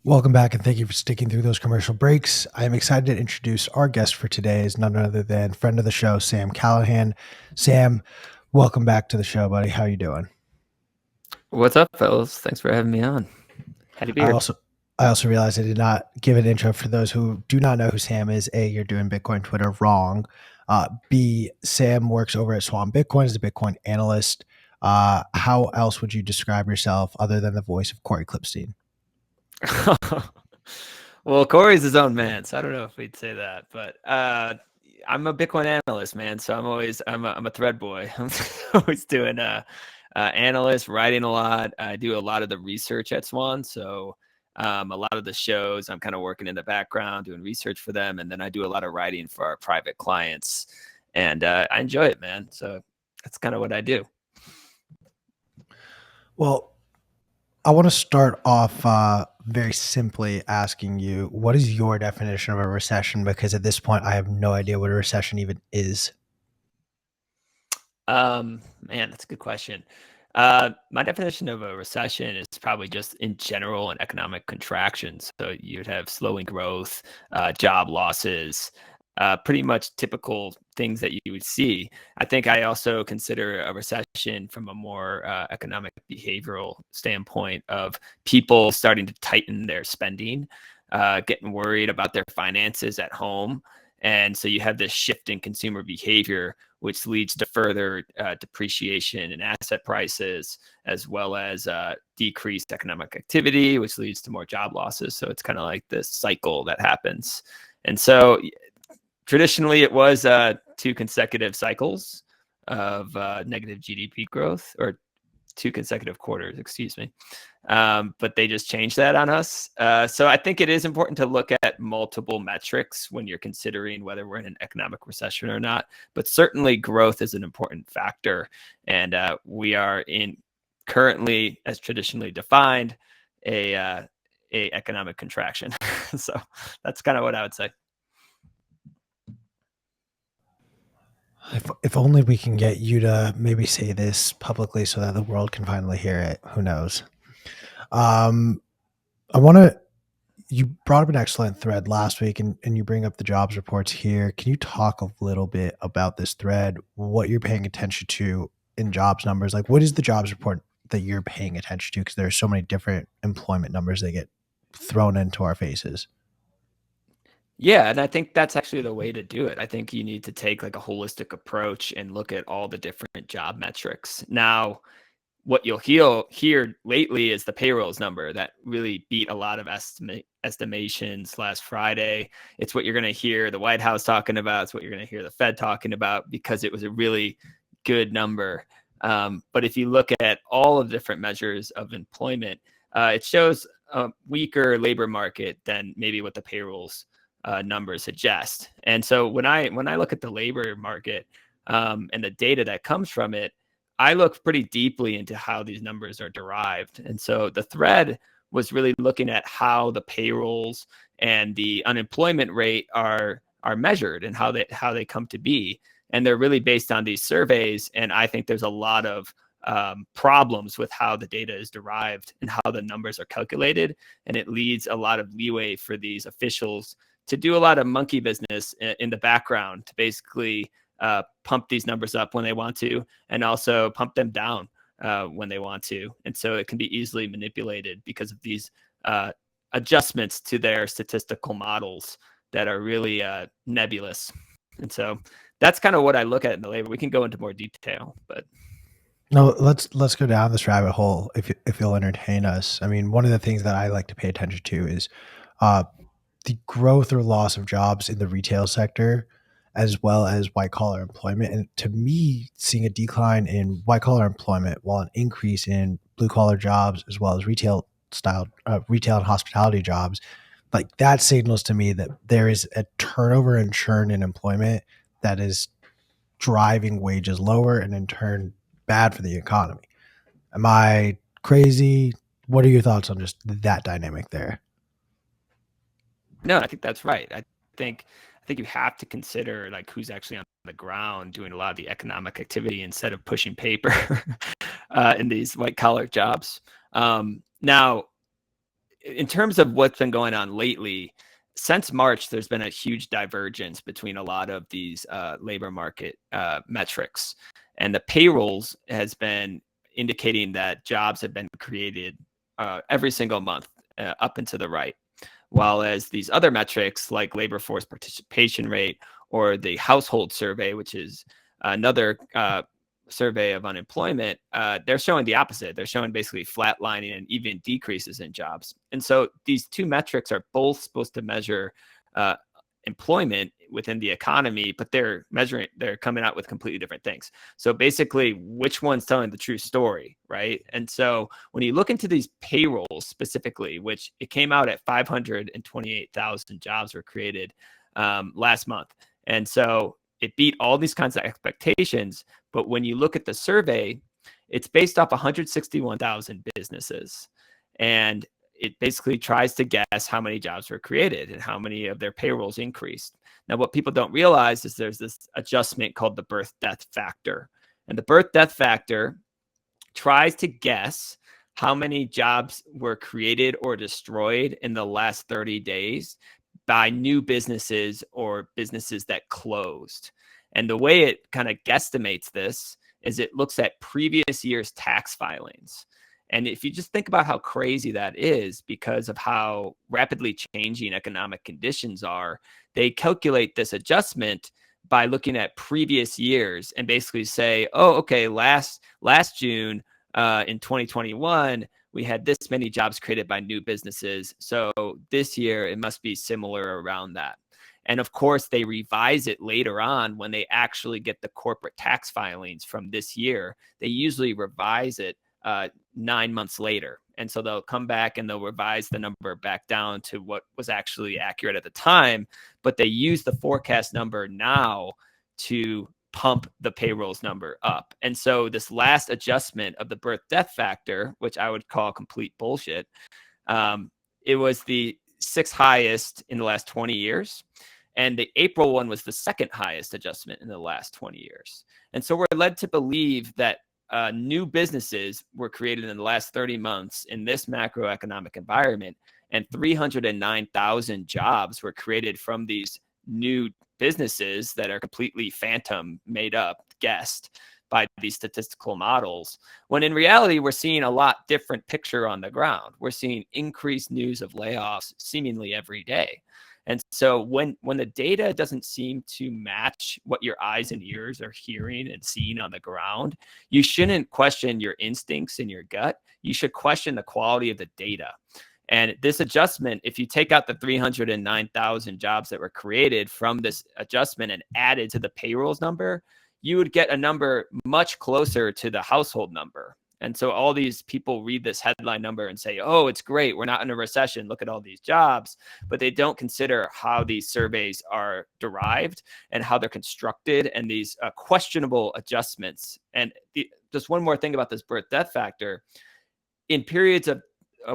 Welcome back, and thank you for sticking through those commercial breaks. I am excited to introduce our guest for today is none other than friend of the show, Sam Callahan. Sam, welcome back to the show, buddy. How you doing? What's up, fellas? Thanks for having me on. Happy to be I here. also I also realized I did not give an intro for those who do not know who Sam is. A, you're doing Bitcoin Twitter wrong. B, Sam works over at Swan Bitcoin as a Bitcoin analyst. How else would you describe yourself other than the voice of Corey Clipstein? Well, Corey's his own man, so I don't know if we'd say that, but I'm a Bitcoin analyst, man. So I'm a thread boy. I'm always doing analyst, writing a lot. I do a lot of the research at Swan, so a lot of the shows I'm kind of working in the background doing research for them, and then I do a lot of writing for our private clients, and I enjoy it, man. So that's kind of what I do. Well, I want to start off very simply asking you, what is your definition of a recession? Because at this point, I have no idea what a recession even is. Man, that's a good question. My definition of a recession is probably just in general an economic contraction. So you'd have slowing growth, job losses, pretty much typical things that you would see. I think I also consider a recession from a more economic behavioral standpoint of people starting to tighten their spending, getting worried about their finances at home. And so you have this shift in consumer behavior, which leads to further depreciation in asset prices, as well as decreased economic activity, which leads to more job losses. So it's kind of like this cycle that happens. And so traditionally, it was 2 consecutive cycles of negative GDP growth, or 2 consecutive quarters, excuse me. But they just changed that on us. So I think it is important to look at multiple metrics when you're considering whether we're in an economic recession or not. But certainly growth is an important factor. And we are in currently, as traditionally defined, a economic contraction. So that's kind of what I would say. If only we can get you to maybe say this publicly so that the world can finally hear it. Who knows? Um, I want to. You brought up an excellent thread last week, and you bring up the jobs reports here. Can you talk a little bit about this thread? What you're paying attention to in jobs numbers? Like, what is the jobs report that you're paying attention to? Because there are so many different employment numbers that get thrown into our faces. Yeah, and I think that's actually the way to do it. I think you need to take like a holistic approach and look at all the different job metrics. Now, what you'll hear lately is the payrolls number that really beat a lot of estimations last Friday. It's what you're going to hear the White House talking about. It's what you're going to hear the Fed talking about because it was a really good number. But if you look at all of the different measures of employment, it shows a weaker labor market than maybe what the payrolls numbers suggest. And so when I look at the labor market and the data that comes from it, I look pretty deeply into how these numbers are derived. And so the thread was really looking at how the payrolls and the unemployment rate are measured and how they come to be. And they're really based on these surveys. And I think there's a lot of problems with how the data is derived and how the numbers are calculated. And it leaves a lot of leeway for these officials to do a lot of monkey business in the background to basically pump these numbers up when they want to, and also pump them down when they want to. And so it can be easily manipulated because of these adjustments to their statistical models that are really nebulous. And so that's kind of what I look at in the labor. We can go into more detail, but No, let's go down this rabbit hole if you'll entertain us. I mean, one of the things that I like to pay attention to is uh, the growth or loss of jobs in the retail sector, as well as white collar employment. And to me, seeing a decline in white collar employment while an increase in blue collar jobs, as well as retail and hospitality jobs, like that signals to me that there is a turnover and churn in employment that is driving wages lower and in turn bad for the economy. Am I crazy? What are your thoughts on just that dynamic there? no, I think that's right. I think you have to consider like who's actually on the ground doing a lot of the economic activity instead of pushing paper in these white collar jobs. Now, in terms of what's been going on lately, since March, there's been a huge divergence between a lot of these labor market metrics, and the payrolls has been indicating that jobs have been created every single month up and to the right, while as these other metrics like labor force participation rate or the household survey, which is another survey of unemployment, they're showing the opposite. They're showing basically flatlining and even decreases in jobs. And so these two metrics are both supposed to measure uh, employment within the economy, but they're coming out with completely different things. So basically, which one's telling the true story, right? And so when you look into these payrolls specifically, which it came out at 528,000 jobs were created last month. And so it beat all these kinds of expectations. But when you look at the survey, it's based off 161,000 businesses. And it basically tries to guess how many jobs were created and how many of their payrolls increased. Now, what people don't realize is there's this adjustment called the birth death factor. And the birth death factor tries to guess how many jobs were created or destroyed in the last 30 days by new businesses or businesses that closed. And the way it kind of guesstimates this is it looks at previous year's tax filings. And if you just think about how crazy that is because of how rapidly changing economic conditions are, they calculate this adjustment by looking at previous years and basically say, oh, okay, last June in 2021, we had this many jobs created by new businesses. So this year, it must be similar around that. And of course, they revise it later on when they actually get the corporate tax filings from this year. They usually revise it 9 months later. And so they'll come back and they'll revise the number back down to what was actually accurate at the time. But they use the forecast number now to pump the payrolls number up. And so this last adjustment of the birth death factor, which I would call complete bullshit, it was the sixth highest in the last 20 years. And the April one was the second highest adjustment in the last 20 years. And so we're led to believe that new businesses were created in the last 30 months in this macroeconomic environment, and 309,000 jobs were created from these new businesses that are completely phantom, made up, guessed by these statistical models, when in reality, we're seeing a lot different picture on the ground. We're seeing increased news of layoffs seemingly every day. And so when the data doesn't seem to match what your eyes and ears are hearing and seeing on the ground, you shouldn't question your instincts and your gut. You should question the quality of the data. And this adjustment, if you take out the 309,000 jobs that were created from this adjustment and added to the payrolls number, you would get a number much closer to the household number. And so all these people read this headline number and say, oh, it's great. We're not in a recession. Look at all these jobs. But they don't consider how these surveys are derived and how they're constructed and these questionable adjustments. And just one more thing about this birth death factor. In periods of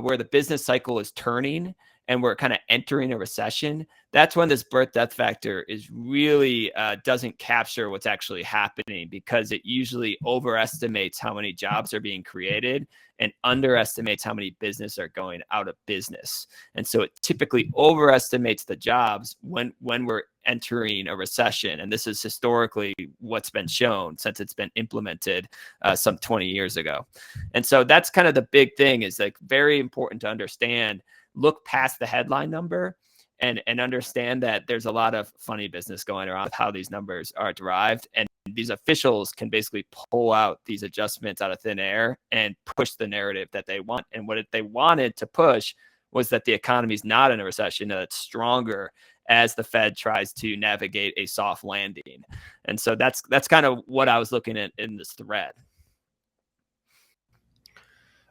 where the business cycle is turning and we're kind of entering a recession, that's when this birth death factor is really doesn't capture what's actually happening, because it usually overestimates how many jobs are being created and underestimates how many businesses are going out of business. And so it typically overestimates the jobs when we're entering a recession. And this is historically what's been shown since it's been implemented some 20 years ago. And so that's kind of the big thing, is like very important to understand. Look past the headline number and understand that there's a lot of funny business going around with how these numbers are derived. And these officials can basically pull out these adjustments out of thin air and push the narrative that they want. And what they wanted to push was that the economy is not in a recession, that it's stronger as the Fed tries to navigate a soft landing. And so that's kind of what I was looking at in this thread.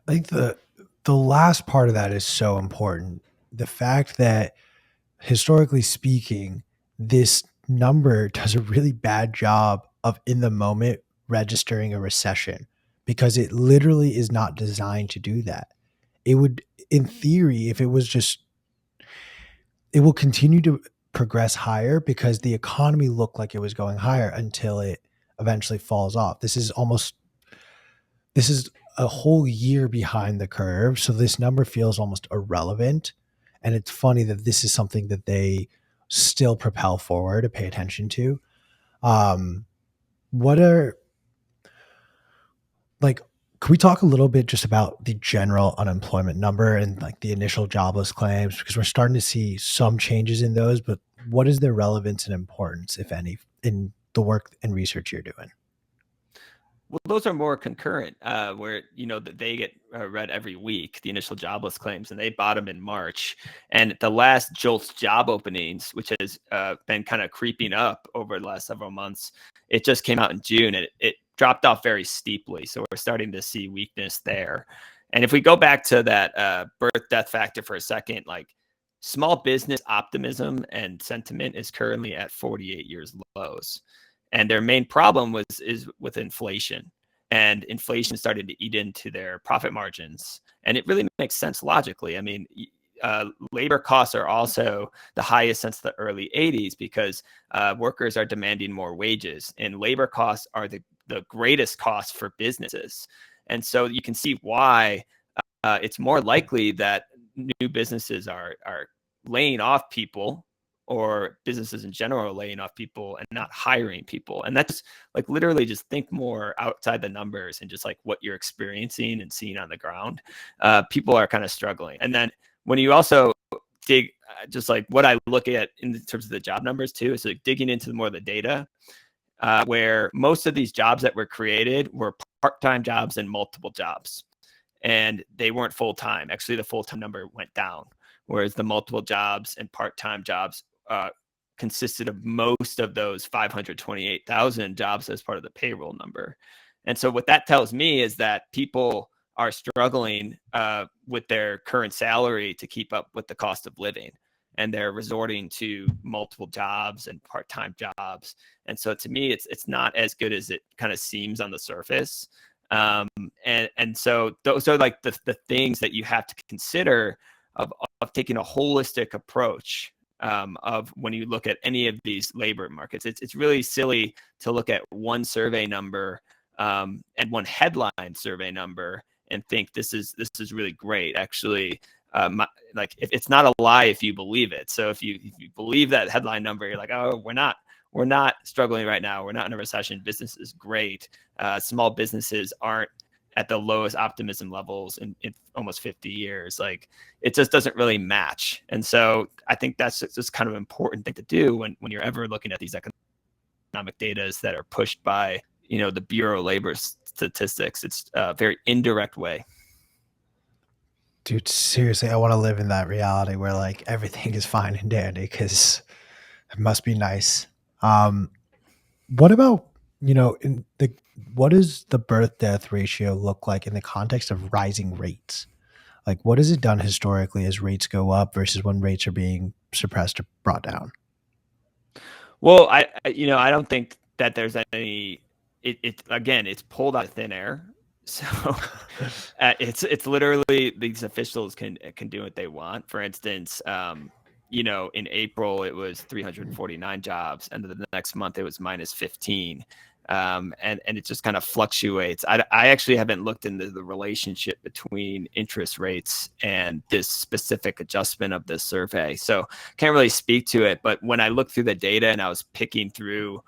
I think the last part of that is so important. The fact that historically speaking, this number does a really bad job of in the moment registering a recession, because it literally is not designed to do that. It would, in theory, if it was just, it will continue to progress higher because the economy looked like it was going higher until it eventually falls off. This is a whole year behind the curve. So this number feels almost irrelevant. And it's funny that this is something that they still propel forward to pay attention to. Um, what are like, can we talk a little bit just about the general unemployment number and like the initial jobless claims? Because we're starting to see some changes in those, but what is their relevance and importance, if any, in the work and research you're doing? Well, those are more concurrent, where that they get read every week, the initial jobless claims, and they bottom in March. And the last JOLTS job openings, which has been kind of creeping up over the last several months, it just came out in June, and it dropped off very steeply. So we're starting to see weakness there. And if we go back to that birth death factor for a second, like small business optimism and sentiment is currently at 48 years lows. And their main problem is with inflation, and inflation started to eat into their profit margins. And it really makes sense logically. I mean, labor costs are also the highest since the early 80s because workers are demanding more wages, and labor costs are the greatest cost for businesses. And so you can see why it's more likely that new businesses are laying off people, or businesses in general are laying off people and not hiring people. And that's like literally just think more outside the numbers and just like what you're experiencing and seeing on the ground. People are kind of struggling. And then when you also dig, just like what I look at in terms of the job numbers too, is like digging into more of the data, where most of these jobs that were created were part-time jobs and multiple jobs, and they weren't full-time. Actually, the full-time number went down, whereas the multiple jobs and part-time jobs consisted of most of those 528,000 jobs as part of the payroll number. And so what that tells me is that people are struggling with their current salary to keep up with the cost of living, and they're resorting to multiple jobs and part-time jobs. And so to me, it's not as good as it kind of seems on the surface. And so those are like the things that you have to consider of taking a holistic approach, of when you look at any of these labor markets. It's really silly to look at one survey number, and one headline survey number and think this is really great. Actually, it's not a lie if you believe it. So if you believe that headline number, you're like, oh, we're not struggling right now. We're not in a recession. Business is great. Small businesses aren't at the lowest optimism levels in almost 50 years. Like, it just doesn't really match. And so I think that's just kind of an important thing to do when you're ever looking at these economic data that are pushed by, the Bureau of Labor Statistics. It's a very indirect way. Dude, seriously, I want to live in that reality where like everything is fine and dandy because it must be nice. What about, in the what does the birth death ratio look like in the context of rising rates? Like, what has it done historically as rates go up versus when rates are being suppressed or brought down? Well, I don't think that there's any. It again, it's pulled out of thin air. So it's literally these officials can do what they want. For instance, in April it was 349 jobs, and the next month it was minus 15. And it just kind of fluctuates. I actually haven't looked into the relationship between interest rates and this specific adjustment of this survey, so can't really speak to it. But when I looked through the data and I was picking through,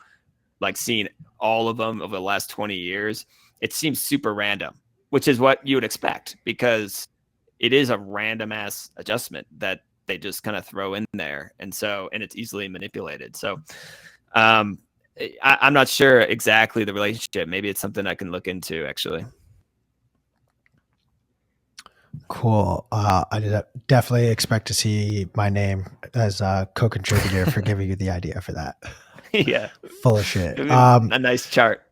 like seeing all of them over the last 20 years, it seems super random, which is what you would expect because it is a random ass adjustment that they just kind of throw in there. And it's easily manipulated. So, I'm not sure exactly the relationship. Maybe it's something I can look into actually. Cool. I did definitely expect to see my name as a co-contributor for giving you the idea for that. Yeah. Full of shit. A nice chart.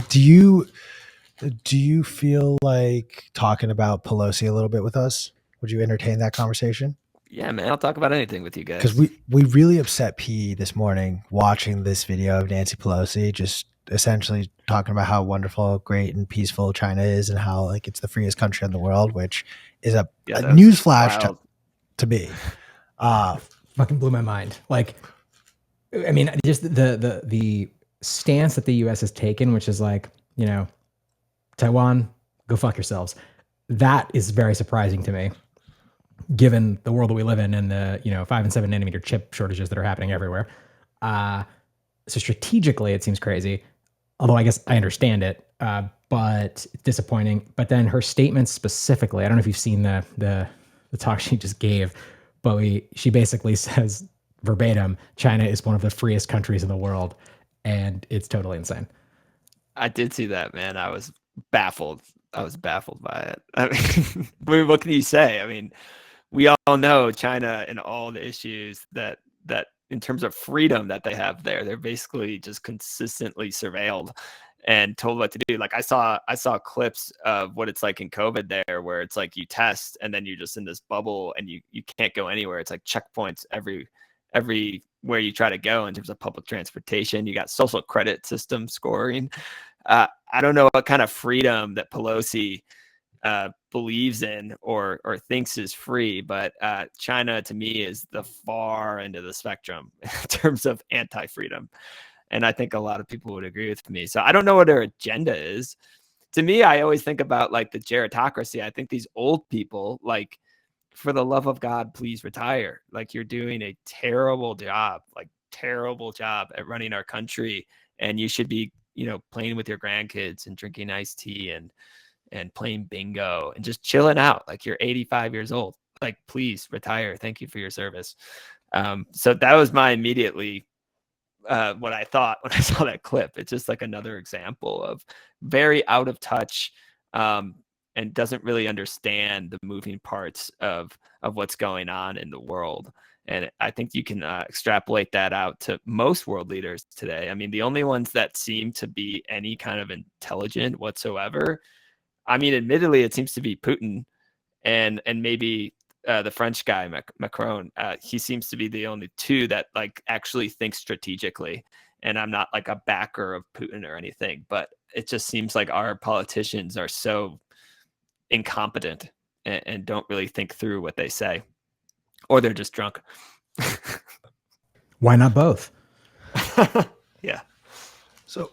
Do you feel like talking about Pelosi a little bit with us? Would you entertain that conversation? Yeah, man, I'll talk about anything with you Because guys. we really upset P this morning watching this video of Nancy Pelosi just essentially talking about how wonderful, great, and peaceful China is, and how like it's the freest country in the world, which is a newsflash to me. Fucking blew my mind. Like, I mean, just the stance that the U.S. has taken, which is like, Taiwan, go fuck yourselves. That is very surprising to me, given the world that we live in and the 5 and 7 nanometer chip shortages that are happening everywhere. So strategically, it seems crazy. Although I guess I understand it, but it's disappointing. But then her statements specifically, I don't know if you've seen the talk she just gave, but she basically says verbatim, China is one of the freest countries in the world, and it's totally insane. I did see that, man. I was baffled. I was baffled by it. I mean, what can you say? I mean, we all know China and all the issues that in terms of freedom that they have there, they're basically just consistently surveilled and told what to do. Like I saw clips of what it's like in COVID there, where it's like you test and then you're just in this bubble and you can't go anywhere. It's like checkpoints everywhere you try to go in terms of public transportation. You got social credit system scoring. I don't know what kind of freedom that Pelosi believes in or thinks is free, but China to me is the far end of the spectrum in terms of anti-freedom. And I think a lot of people would agree with me. So I don't know what their agenda is. To me, I always think about like the gerontocracy. I think these old people, like, for the love of God, please retire. Like, you're doing a terrible job at running our country. And you should be, playing with your grandkids and drinking iced tea and playing bingo and just chilling out. Like, you're 85 years old. Like, please retire. Thank you for your service. So that was my immediately what I thought when I saw that clip. It's just like another example of very out of touch, and doesn't really understand the moving parts of what's going on in the world. And I think you can extrapolate that out to most world leaders today. I mean, the only ones that seem to be any kind of intelligent whatsoever, I mean, admittedly, it seems to be Putin and maybe the French guy, Macron. He seems to be the only two that like actually think strategically. And I'm not like a backer of Putin or anything, but it just seems like our politicians are so incompetent and don't really think through what they say, or they're just drunk. Why not both? Yeah. So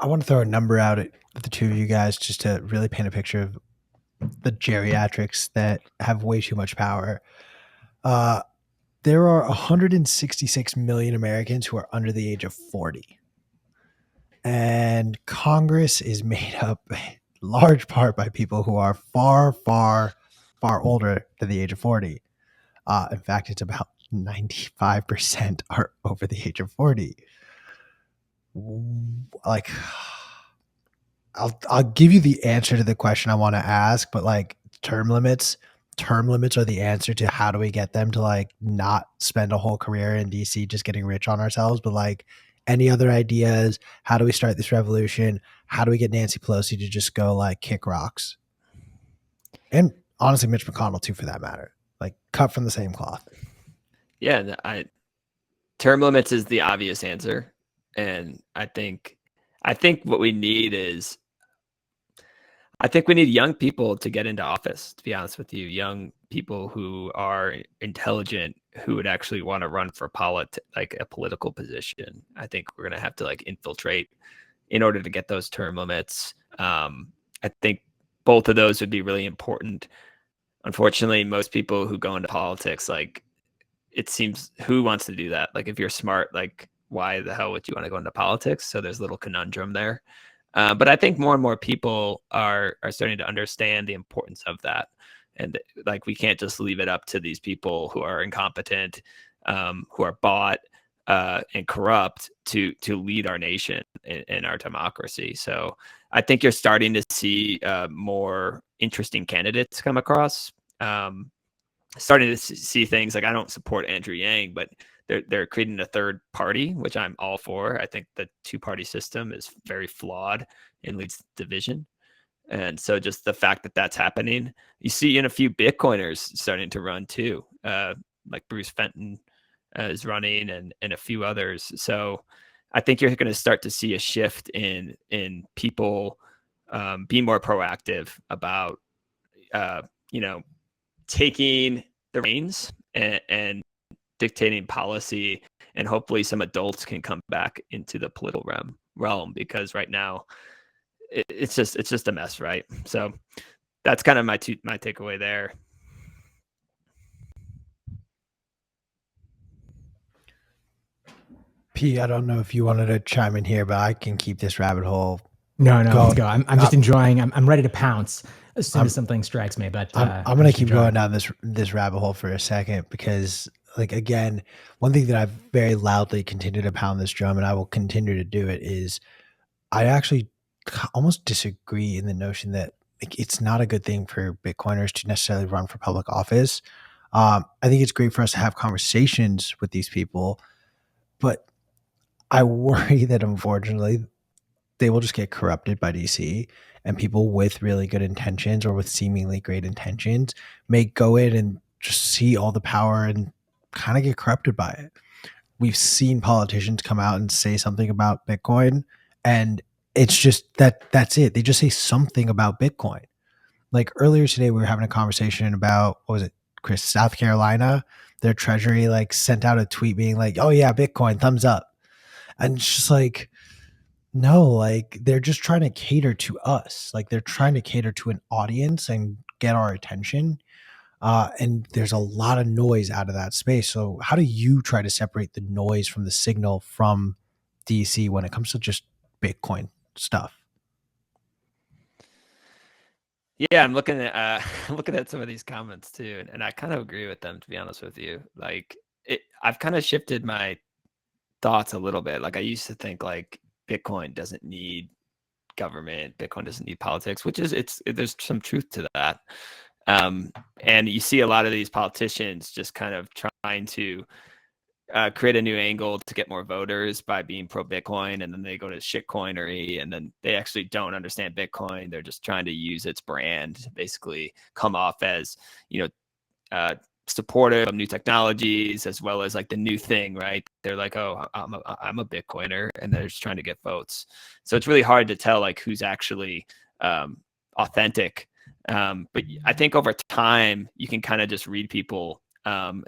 I want to throw a number out at the two of you guys just to really paint a picture of the geriatrics that have way too much power. There are 166 million Americans who are under the age of 40. And Congress is made up in large part by people who are far, far, far older than the age of 40. In fact, it's about 95% are over the age of 40. Like, I'll give you the answer to the question I want to ask, but like term limits are the answer to how do we get them to like not spend a whole career in DC just getting rich on ourselves, but like any other ideas? How do we start this revolution? How do we get Nancy Pelosi to just go like kick rocks? And honestly, Mitch McConnell too, for that matter, like cut from the same cloth. Yeah. Term limits is the obvious answer. And I think what we need is, I think we need young people to get into office, to be honest with you. Young people who are intelligent, who would actually want to run for like a political position. I think we're going to have to like infiltrate in order to get those term limits. I think both of those would be really important. Unfortunately, most people who go into politics, like, it seems, who wants to do that? Like, if you're smart, like, why the hell would you want to go into politics? So there's a little conundrum there. But I think more and more people are starting to understand the importance of that. And like, we can't just leave it up to these people who are incompetent, who are bought and corrupt to lead our nation and our democracy. So I think you're starting to see more interesting candidates come across. Starting to see things like, I don't support Andrew Yang, but they're creating a third party, which I'm all for. I think the two-party system is very flawed and leads to division. And so just the fact that that's happening, you see in a few Bitcoiners starting to run too, like Bruce Fenton is running and a few others. So I think you're going to start to see a shift in people being more proactive about, taking the reins and dictating policy, and hopefully some adults can come back into the political realm, because right now it's just a mess, right? So that's kind of my takeaway there. P, I don't know if you wanted to chime in here, but I can keep this rabbit hole. No, Go. let's go. I'm just enjoying. I'm ready to pounce as soon as something strikes me. But I'm gonna keep going down this rabbit hole for a second because, like, again, one thing that I've very loudly continued to pound this drum, and I will continue to do it, is I actually almost disagree in the notion that, like, it's not a good thing for Bitcoiners to necessarily run for public office. I think it's great for us to have conversations with these people, but I worry that unfortunately they will just get corrupted by DC, and people with really good intentions or with seemingly great intentions may go in and just see all the power and kind of get corrupted by it. We've seen politicians come out and say something about Bitcoin, and it's just that's it. They just say something about Bitcoin. Like earlier today, we were having a conversation about, what was it, Chris, South Carolina? Their treasury like sent out a tweet being like, "Oh yeah, Bitcoin, thumbs up." And it's just like, no, like they're just trying to cater to us. Like they're trying to cater to an audience and get our attention. And there's a lot of noise out of that space. So how do you try to separate the noise from the signal from DC when it comes to just Bitcoin stuff? Yeah, I'm looking at looking at some of these comments too, and I kind of agree with them, to be honest with you. Like I've kind of shifted my thoughts a little bit. Like I used to think like Bitcoin doesn't need government, Bitcoin doesn't need politics, which is there's some truth to that. And you see a lot of these politicians just kind of trying to create a new angle to get more voters by being pro Bitcoin, and then they go to shitcoinery, and then they actually don't understand Bitcoin. They're just trying to use its brand to basically come off as, supportive of new technologies as well as like the new thing, right? They're like, oh, I'm a Bitcoiner, and they're just trying to get votes. So it's really hard to tell like who's actually authentic. But I think over time you can kind of just read people,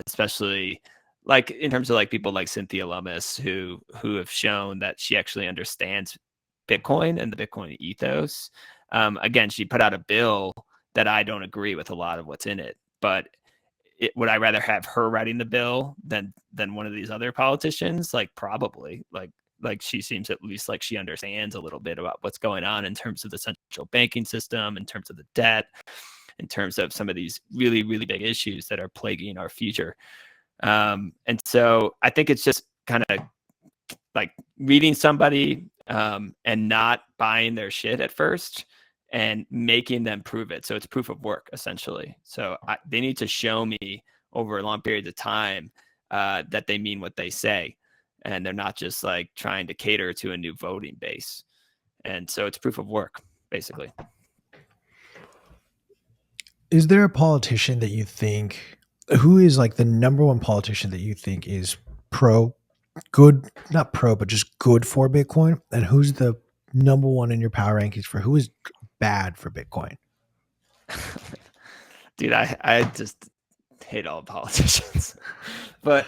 especially like in terms of like people like Cynthia Lummis, who have shown that she actually understands Bitcoin and the Bitcoin ethos. Again, she put out a bill that I don't agree with a lot of what's in it, but would I rather have her writing the bill than one of these other politicians? Like probably. Like she seems at least like she understands a little bit about what's going on in terms of the central banking system, in terms of the debt, in terms of some of these really, really big issues that are plaguing our future. And so I think it's just kind of like reading somebody and not buying their shit at first and making them prove it. So it's proof of work, essentially. So they need to show me over a long period of time that they mean what they say. And they're not just like trying to cater to a new voting base. And so it's proof of work, basically. Is there a politician that you think, who is like the number one politician that you think is good, not pro, but just good for Bitcoin? And who's the number one in your power rankings for who is bad for Bitcoin? Dude, I just hate all politicians. But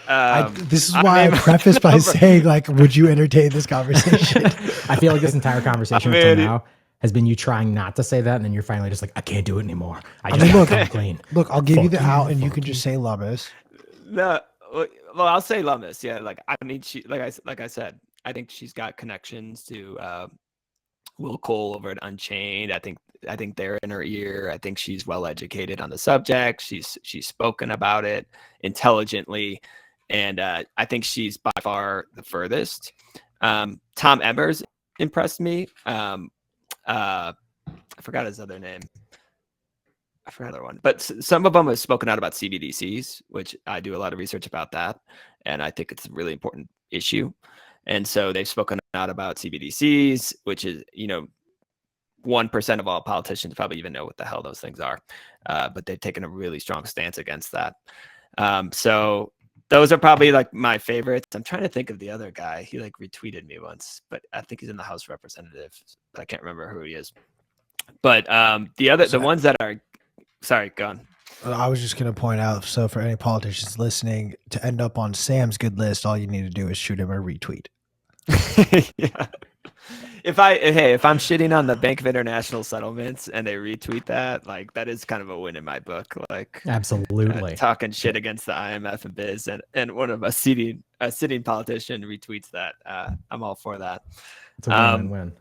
this is why I preface by saying, like, would you entertain this conversation? I feel like this entire conversation until now has been you trying not to say that, and then you're finally just like, I can't do it anymore. I just gotta come clean. Look, I'll give you the out, and you can just say Lummis. No, well, I'll say Lummis. Yeah, like I mean, she like I said, I think she's got connections to Will Cole over at Unchained. I think they're in her ear. I think she's well educated on the subject. She's spoken about it intelligently, and I think she's by far the furthest. Tom Emmers impressed me. I forgot his other name. I forgot the other one, but some of them have spoken out about CBDCs, which I do a lot of research about that, and I think it's a really important issue. And so they've spoken out about CBDCs, which is, 1% of all politicians probably even know what the hell those things are, but they've taken a really strong stance against that. So those are probably like my favorites. I'm trying to think of the other guy. He like retweeted me once, but I think he's in the House of Representatives, but I can't remember who he is. But the ones that are, sorry, go on. I was just going to point out, so for any politicians listening, to end up on Sam's good list, all you need to do is shoot him a retweet. if I'm shitting on the Bank of International Settlements and they retweet that, like that is kind of a win in my book. Like Absolutely. talking shit against the IMF and biz, and one of a sitting politician retweets that. I'm all for that. It's a win-win-win.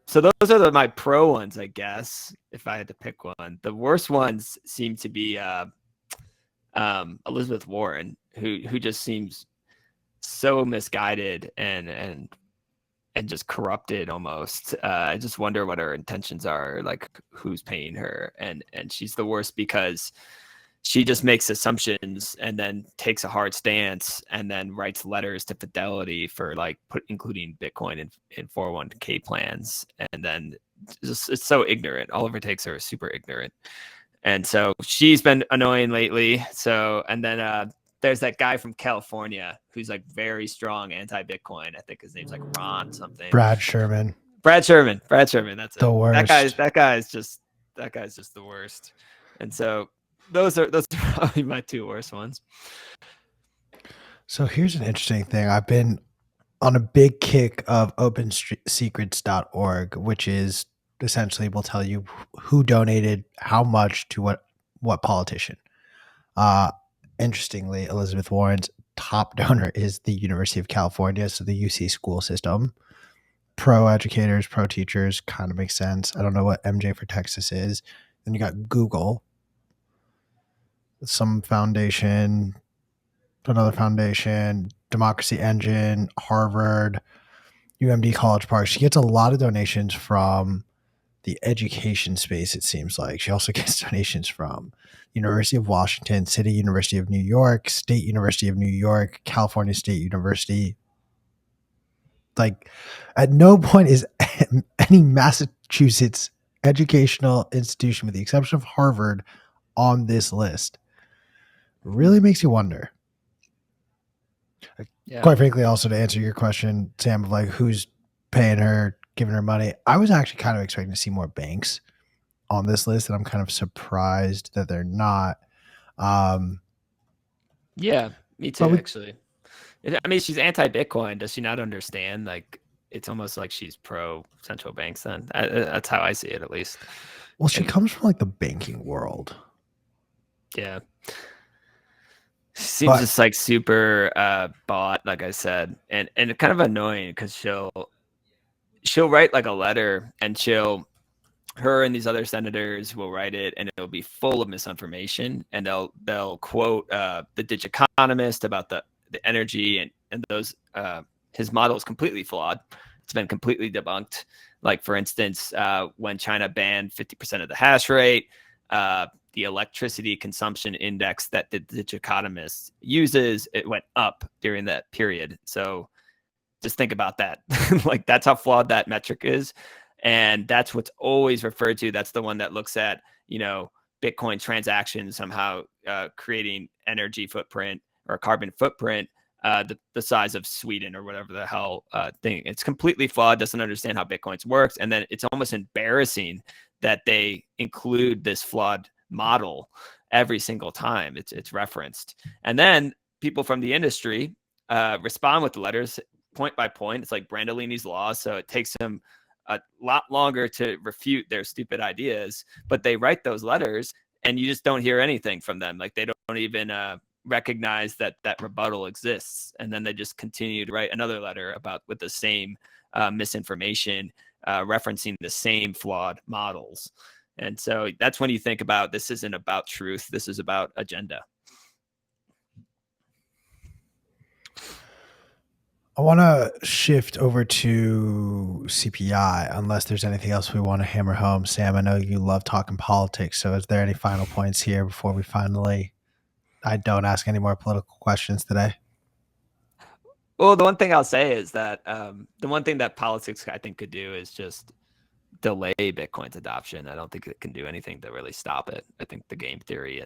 So those are my pro ones, I guess. If I had to pick one, the worst ones seem to be Elizabeth Warren, who just seems so misguided and just corrupted almost. I just wonder what her intentions are, like who's paying her, and she's the worst because she just makes assumptions and then takes a hard stance and then writes letters to Fidelity for like including Bitcoin in 401k plans, and then just it's so ignorant. All of her takes are super ignorant, and so she's been annoying lately. So and then there's that guy from California who's like very strong anti-Bitcoin. I think his name's like Ron something. Brad Sherman. Brad Sherman. That's it. The worst. That guy's just the worst. And so those are probably my two worst ones. So here's an interesting thing. I've been on a big kick of opensecrets.org, which is essentially will tell you who donated how much to what politician. Interestingly, Elizabeth Warren's top donor is the University of California, so the UC school system. Pro educators, pro teachers, kind of makes sense. I don't know what MJ for Texas is. Then you got Google, some foundation, another foundation, Democracy Engine, Harvard, UMD College Park. She gets a lot of donations from the education space, it seems like. She also gets donations from University of Washington, City University of New York, State University of New York, California State University. Like, at no point is any Massachusetts educational institution, with the exception of Harvard, on this list. Really makes you wonder. Yeah. Quite frankly, also to answer your question, Sam, of like who's paying her, giving her money, I was actually kind of expecting to see more banks on this list, and I'm kind of surprised that they're not. Yeah, me too, actually. I mean, she's anti-Bitcoin. Does she not understand? Like, it's almost like she's pro central banks then. That's how I see it, at least. Well, she comes from like the banking world. Yeah. She seems just like super bought, like I said, and kind of annoying because she'll write like a letter, and her and these other senators will write it, and it'll be full of misinformation, and they'll quote the Digiconomist about the energy and those his model is completely flawed. It's been completely debunked. Like, for instance, when China banned 50% of the hash rate, the electricity consumption index that the Digiconomist uses, it went up during that period. So just think about that. Like, that's how flawed that metric is. And that's what's always referred to. That's the one that looks at, Bitcoin transactions somehow creating energy footprint or carbon footprint, the size of Sweden or whatever the hell thing. It's completely flawed, doesn't understand how Bitcoin works. And then it's almost embarrassing that they include this flawed model every single time it's referenced. And then people from the industry respond with the letters point by point. It's like Brandolini's law. So it takes them a lot longer to refute their stupid ideas, but they write those letters and you just don't hear anything from them. Like, they don't even recognize that rebuttal exists. And then they just continue to write another letter with the same misinformation, referencing the same flawed models. And so that's when you think about, this isn't about truth. This is about agenda. I want to shift over to CPI, unless there's anything else we want to hammer home. Sam, I know you love talking politics, so is there any final points here before we finally, I don't ask any more political questions today? Well, the one thing I'll say is that the one thing that politics, I think, could do is just delay Bitcoin's adoption. I don't think it can do anything to really stop it. I think the game theory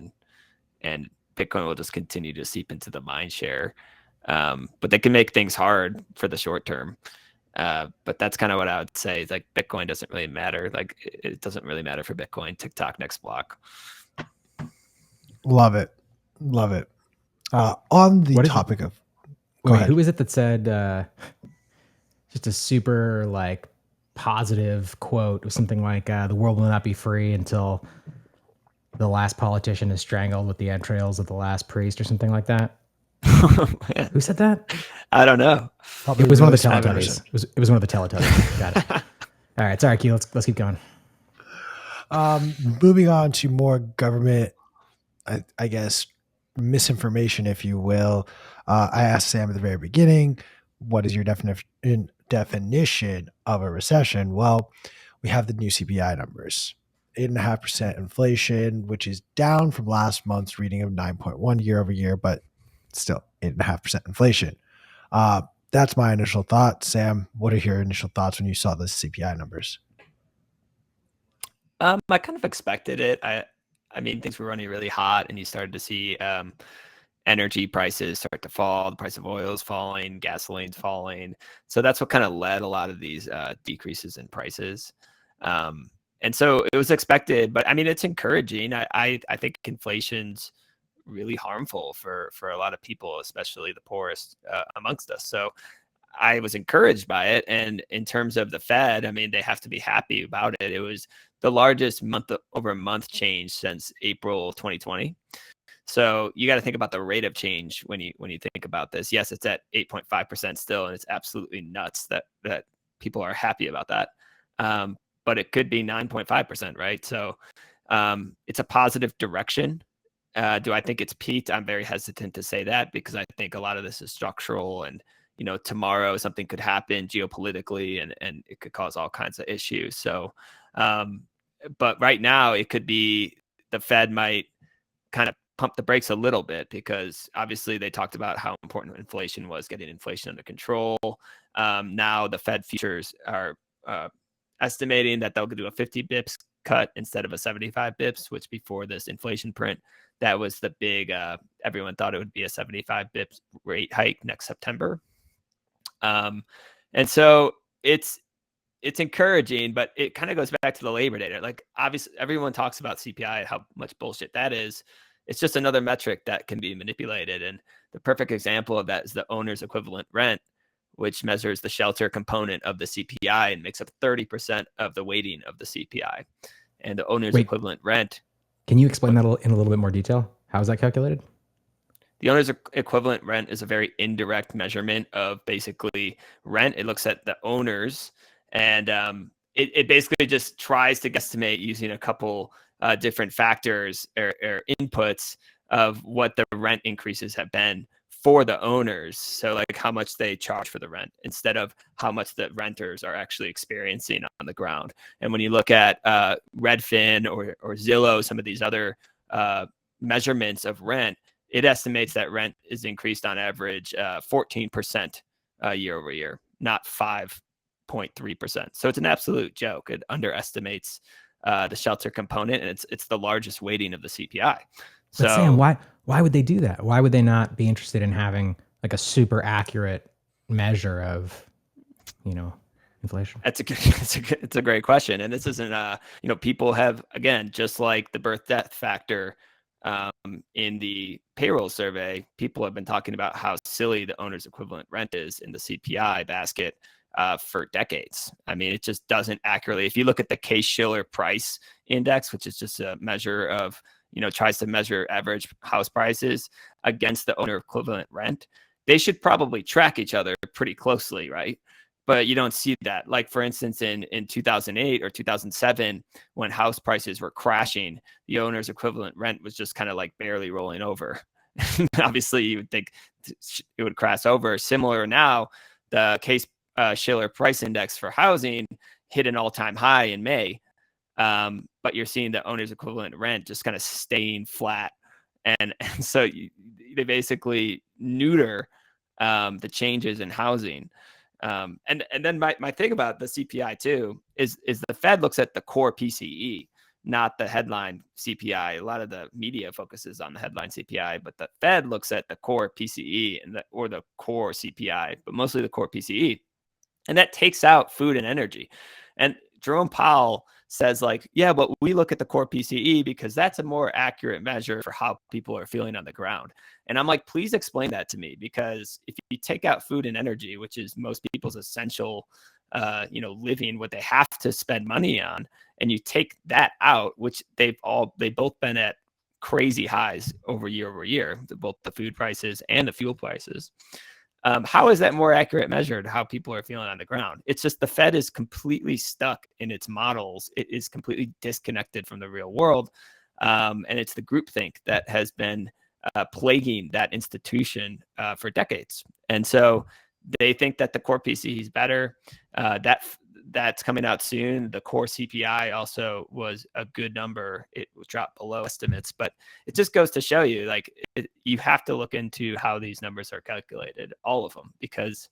and Bitcoin will just continue to seep into the mind share. But they can make things hard for the short term. But that's kind of what I would say. Is like, Bitcoin doesn't really matter. Like, it doesn't really matter for Bitcoin. TikTok next block. Love it. Love it. On the topic of, wait, who is it that said just a super like positive quote or something like the world will not be free until the last politician is strangled with the entrails of the last priest or something like that. Man, Who said that? I don't know. Probably It was one of the really smart Teletubbies. person. It was one of the Teletubbies. Got it. All right, sorry, Key. Let's keep going. Moving on to more government, I guess, misinformation, if you will. I asked Sam at the very beginning, what is your definition of a recession? Well, we have the new CPI numbers. 8.5% inflation, which is down from last month's reading of 9.1 year over year, but still 8.5% inflation. That's my initial thought. Sam, what are your initial thoughts when you saw the CPI numbers? I kind of expected it. I mean, things were running really hot, and you started to see energy prices start to fall. The price of oil is falling, gasoline's falling. So that's what kind of led a lot of these decreases in prices. And so it was expected, but I mean, it's encouraging. I think inflation's really harmful for a lot of people, especially the poorest amongst us. So I was encouraged by it. And in terms of the Fed, I mean, they have to be happy about it. It was the largest month over month change since April 2020. So you got to think about the rate of change when you think about this. Yes, it's at 8.5% still, and it's absolutely nuts that people are happy about that. But it could be 9.5%, right? So it's a positive direction. Do I think it's peaked? I'm very hesitant to say that because I think a lot of this is structural, and tomorrow something could happen geopolitically, and it could cause all kinds of issues. So, but right now it could be the Fed might kind of pump the brakes a little bit because obviously they talked about how important inflation was, getting inflation under control. Now the Fed futures are estimating that they'll do a 50 bips cut instead of a 75 bips, which before this inflation print, that was the big, everyone thought it would be a 75 bips rate hike next September. And so it's encouraging, but it kind of goes back to the labor data. Like obviously everyone talks about CPI and how much bullshit that is. It's just another metric that can be manipulated. And the perfect example of that is the owner's equivalent rent, which measures the shelter component of the CPI and makes up 30% of the weighting of the CPI. And the owner's Wait, equivalent rent. can you explain that in a little bit more detail? How is that calculated? The owner's equivalent rent is a very indirect measurement of basically rent. It looks at the owners, and it basically just tries to guesstimate using a couple different factors or inputs of what the rent increases have been for the owners. So like how much they charge for the rent instead of how much the renters are actually experiencing on the ground. And when you look at Redfin or Zillow, some of these other measurements of rent, it estimates that rent is increased on average 14% year over year, not 5.3%. So it's an absolute joke. It underestimates the shelter component, and it's the largest weighting of the CPI. But So Sam, why would they do that? Why would they not be interested in having like a super accurate measure of, inflation? it's a great question, and this isn't people have, again, just like the birth death factor in the payroll survey, people have been talking about how silly the owner's equivalent rent is in the CPI basket for decades. I mean, it just doesn't accurately. If you look at the Case-Shiller price index, which is just a measure of, tries to measure average house prices against the owner equivalent rent, they should probably track each other pretty closely, right? But you don't see that. Like, for instance, in 2008 or 2007, when house prices were crashing, the owner's equivalent rent was just kind of like barely rolling over. Obviously, you would think it would crash over. Similar now, the Case-Shiller price index for housing hit an all-time high in May. But you're seeing the owner's equivalent rent just kind of staying flat. And so they basically neuter the changes in housing. And then my thing about the CPI too is the Fed looks at the core PCE, not the headline CPI. A lot of the media focuses on the headline CPI, but the Fed looks at the core PCE or the core CPI, but mostly the core PCE, and that takes out food and energy. And Jerome Powell says like, yeah, but we look at the core PCE because that's a more accurate measure for how people are feeling on the ground. And I'm like, please explain that to me, because if you take out food and energy, which is most people's essential, living, what they have to spend money on, and you take that out, which they both been at crazy highs over year, both the food prices and the fuel prices. How is that more accurate measured how people are feeling on the ground? It's just the Fed is completely stuck in its models. It is completely disconnected from the real world. And it's the groupthink that has been plaguing that institution for decades. And so they think that the core PCE is better. That's coming out soon. The core CPI also was a good number. It dropped below estimates, but it just goes to show you, like, you have to look into how these numbers are calculated, all of them, because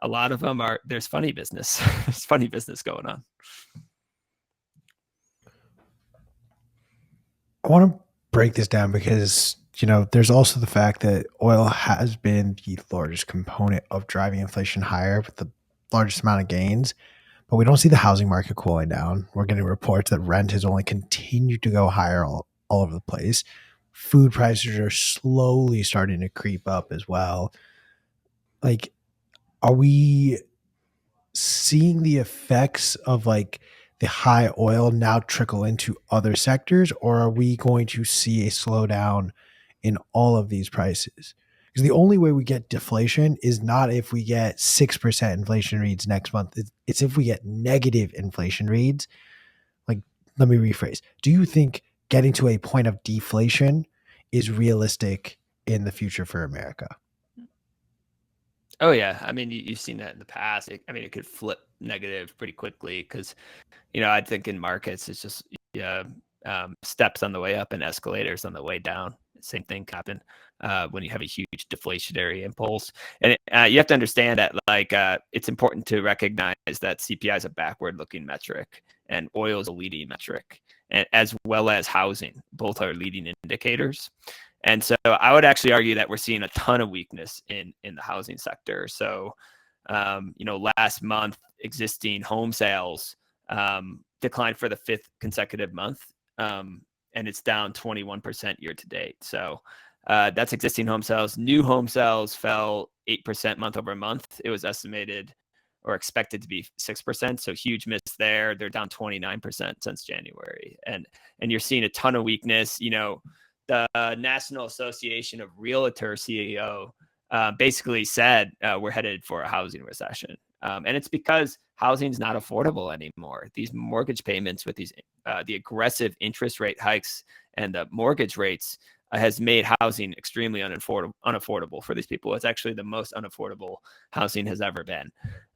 a lot of them there's funny business. There's funny business going on. I want to break this down because, there's also the fact that oil has been the largest component of driving inflation higher with the largest amount of gains. But we don't see the housing market cooling down. We're getting reports that rent has only continued to go higher all over the place. Food prices are slowly starting to creep up as well. Like, are we seeing the effects of like the high oil now trickle into other sectors, or are we going to see a slowdown in all of these prices? Because the only way we get deflation is not if we get 6% inflation reads next month. It's if we get negative inflation reads. Like, let me rephrase. Do you think getting to a point of deflation is realistic in the future for America? Oh yeah, I mean, you've seen that in the past. It could flip negative pretty quickly because, I think in markets it's just steps on the way up and escalators on the way down. Same thing can happen when you have a huge deflationary impulse. And you have to understand that, like, it's important to recognize that CPI is a backward-looking metric and oil is a leading metric, and as well as housing. Both are leading indicators. And so I would actually argue that we're seeing a ton of weakness in the housing sector. So, last month, existing home sales declined for the fifth consecutive month, and it's down 21% year to date. So that's existing home sales. New home sales fell 8% month over month. It was estimated or expected to be 6%. So huge miss there. They're down 29% since January. And you're seeing a ton of weakness. The National Association of Realtor CEO basically said we're headed for a housing recession. And it's because housing is not affordable anymore. These mortgage payments with the aggressive interest rate hikes and the mortgage rates has made housing extremely unaffordable for these people. It's actually the most unaffordable housing has ever been.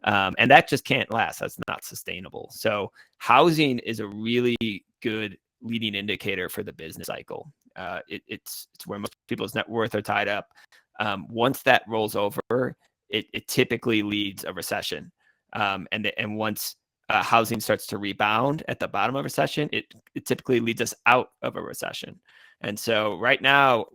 And that just can't last. That's not sustainable. So housing is a really good leading indicator for the business cycle. It's where most people's net worth are tied up. Once that rolls over, it typically leads a recession. And once housing starts to rebound at the bottom of recession, it typically leads us out of a recession. And so right now,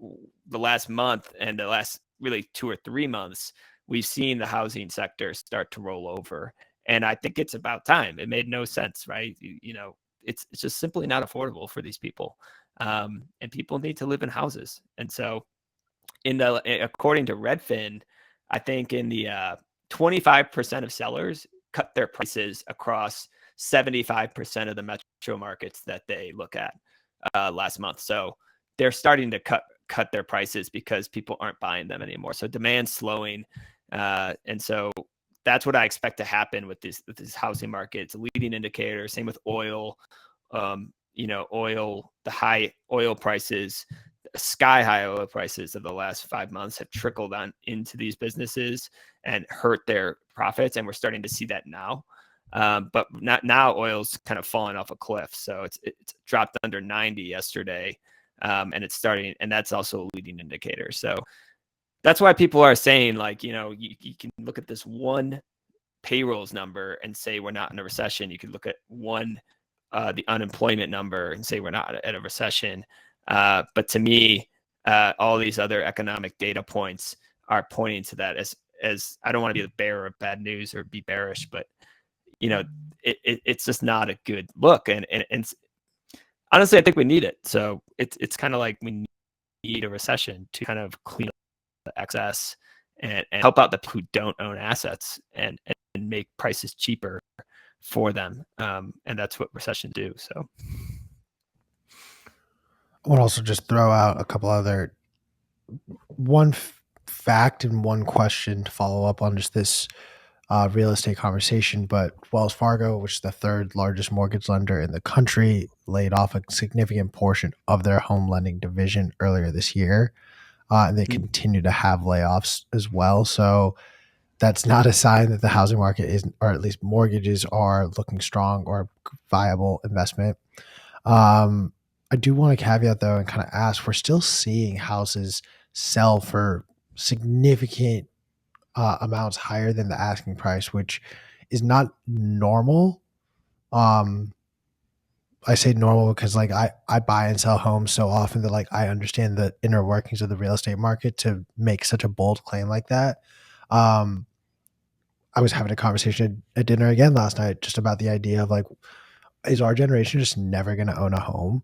the last month and the last really 2 or 3 months, we've seen the housing sector start to roll over. And I think it's about time. It made no sense, right? It's just simply not affordable for these people. And people need to live in houses. And so according to Redfin, I think in the 25% of sellers cut their prices across 75% of the metro markets that they look at last month. So they're starting to cut their prices because people aren't buying them anymore. So demand's slowing. And so that's what I expect to happen with this housing market. It's a leading indicator. Same with oil. Oil, the high oil prices, sky high oil prices of the last 5 months have trickled on into these businesses and hurt their profits. And we're starting to see that now. But not now, oil's kind of fallen off a cliff. So it's dropped under 90 yesterday. And it's starting, and that's also a leading indicator. So that's why people are saying, like, you can look at this one payrolls number and say we're not in a recession. You could look at the unemployment number and say we're not at a recession. But to me, all these other economic data points are pointing to that as I don't want to be the bearer of bad news or be bearish, but it's just not a good look. And honestly, I think we need it. So it's kind of like we need a recession to kind of clean up the excess and help out the people who don't own assets and make prices cheaper for them. And that's what recession do. So I want to also just throw out a couple other one fact and one question to follow up on just this real estate conversation. But Wells Fargo, which is the third largest mortgage lender in the country, laid off a significant portion of their home lending division earlier this year. And they continue to have layoffs as well. So that's not a sign that the housing market isn't, or at least mortgages are looking strong or a viable investment. I do want to caveat though and kind of ask, we're still seeing houses sell for significant amounts higher than the asking price, which is not normal. I say normal because like I buy and sell homes so often that like I understand the inner workings of the real estate market to make such a bold claim like that. Um, I was having a conversation at dinner again last night just about the idea of like, is our generation just never going to own a home?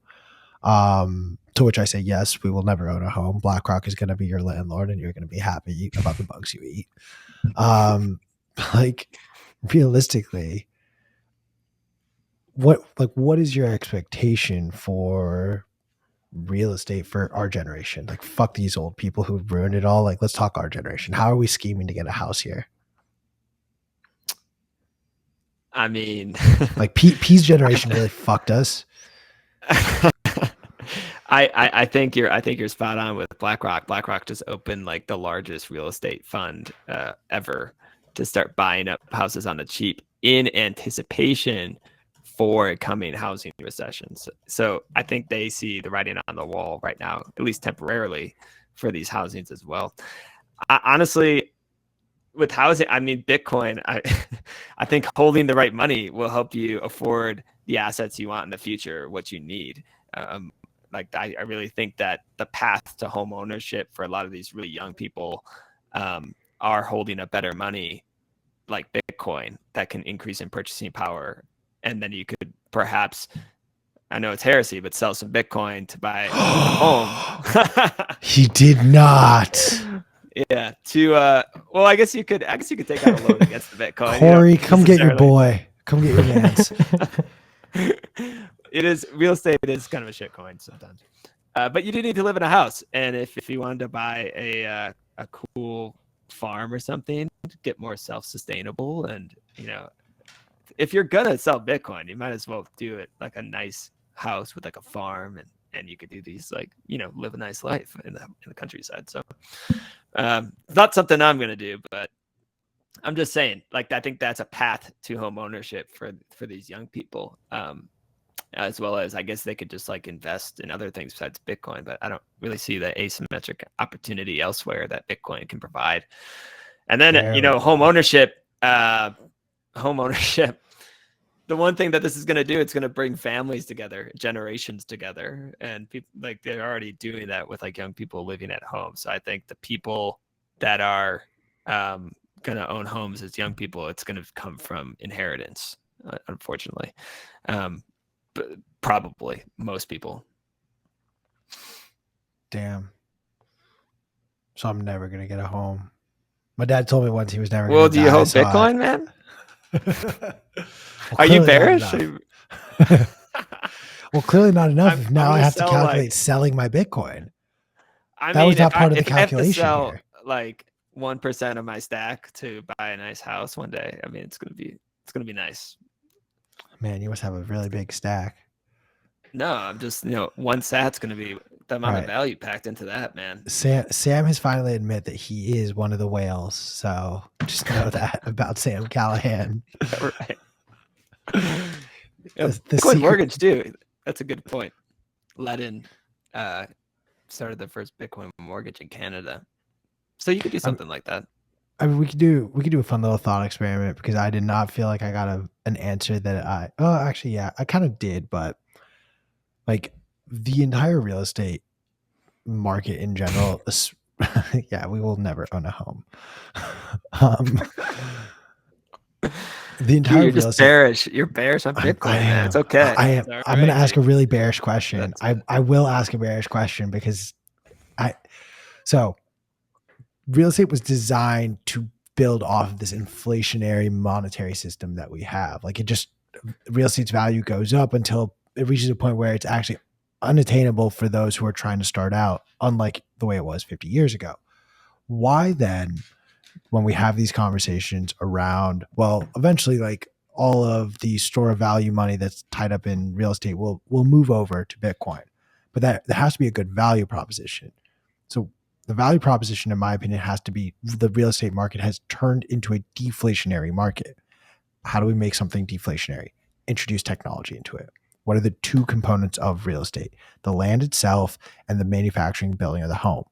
To which I say, yes, we will never own a home. BlackRock is going to be your landlord and you're going to be happy about the bugs you eat. Like realistically, what is your expectation for real estate for our generation? Like, fuck these old people who ruined it all. Like, let's talk our generation. How are we scheming to get a house here? I mean, like P's generation really fucked us. I think you're spot on with BlackRock. BlackRock just opened like the largest real estate fund ever to start buying up houses on the cheap in anticipation for a coming housing recession. So I think they see the writing on the wall right now, at least temporarily, for these housings as well. Honestly, with housing, I mean, Bitcoin, I think holding the right money will help you afford the assets you want in the future, what you need. I really think that the path to home ownership for a lot of these really young people are holding a better money like Bitcoin that can increase in purchasing power. And then you could perhaps, I know it's heresy, but sell some Bitcoin to buy a home. He did not. Yeah. Well, I guess you could take out a loan against the Bitcoin. Corey, come get your boy. Come get your mans. It is, real estate is kind of a shit coin sometimes. But you do need to live in a house. And if you wanted to buy a cool farm or something, get more self-sustainable, and if you're gonna sell Bitcoin, you might as well do it like a nice house with like a farm, and you could do these like live a nice life in the countryside. So it's not something I'm gonna do, but I'm just saying, like, I think that's a path to home ownership for these young people, as well as I guess they could just like invest in other things besides Bitcoin. But I don't really see the asymmetric opportunity elsewhere that Bitcoin can provide. And then home ownership. The one thing that this is going to do, it's going to bring families together, generations together, and people, like, they're already doing that with like young people living at home. So I think the people that are going to own homes as young people, it's going to come from inheritance, unfortunately. But probably most people. Damn. So I'm never going to get a home. My dad told me once he was never going to die. Well, do you hold Bitcoin, man? Are you bearish? Well, clearly not enough. Now I have to calculate selling my Bitcoin. That was not part of the calculation here. Like 1% of my stack to buy a nice house one day. I mean, it's gonna be nice. Man, you must have a really big stack. No, I'm just one sat's gonna be the amount of value packed into that, man. Sam has finally admitted that he is one of the whales. So just know that about Sam Callahan. Right. Bitcoin mortgage too. That's a good point. Ledin started the first Bitcoin mortgage in Canada, so you could do something like that. I mean, we could do a fun little thought experiment, because I did not feel like I got an answer that actually, yeah, I kind of did, but like the entire real estate market in general, yeah, we will never own a home. The Dude, entire you're real just estate. bearish. You're bearish on Bitcoin, I man. It's am. okay. I am. It's all I'm going to right, ask a dude. really bearish question. That's I will ask a bearish question because I so real estate was designed to build off of this inflationary monetary system that we have. Like it just real estate's value goes up until it reaches a point where it's actually unattainable for those who are trying to start out, unlike the way it was 50 years ago. Why then, when we have these conversations around, well, eventually like all of the store of value money that's tied up in real estate will move over to Bitcoin. But that there has to be a good value proposition. So the value proposition, in my opinion, has to be the real estate market has turned into a deflationary market. How do we make something deflationary? Introduce technology into it. What are the two components of real estate? The land itself and the manufacturing building of the home.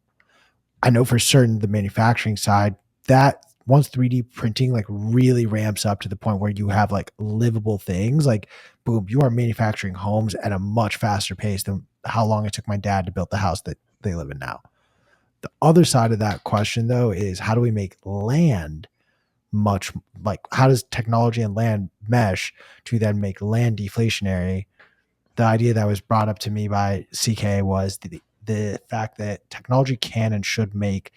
I know for certain the manufacturing side, that once 3D printing like really ramps up to the point where you have like livable things, like boom, you are manufacturing homes at a much faster pace than how long it took my dad to build the house that they live in now. The other side of that question though is how do we make land much, like how does technology and land mesh to then make land deflationary? The idea that was brought up to me by CK was the fact that technology can and should make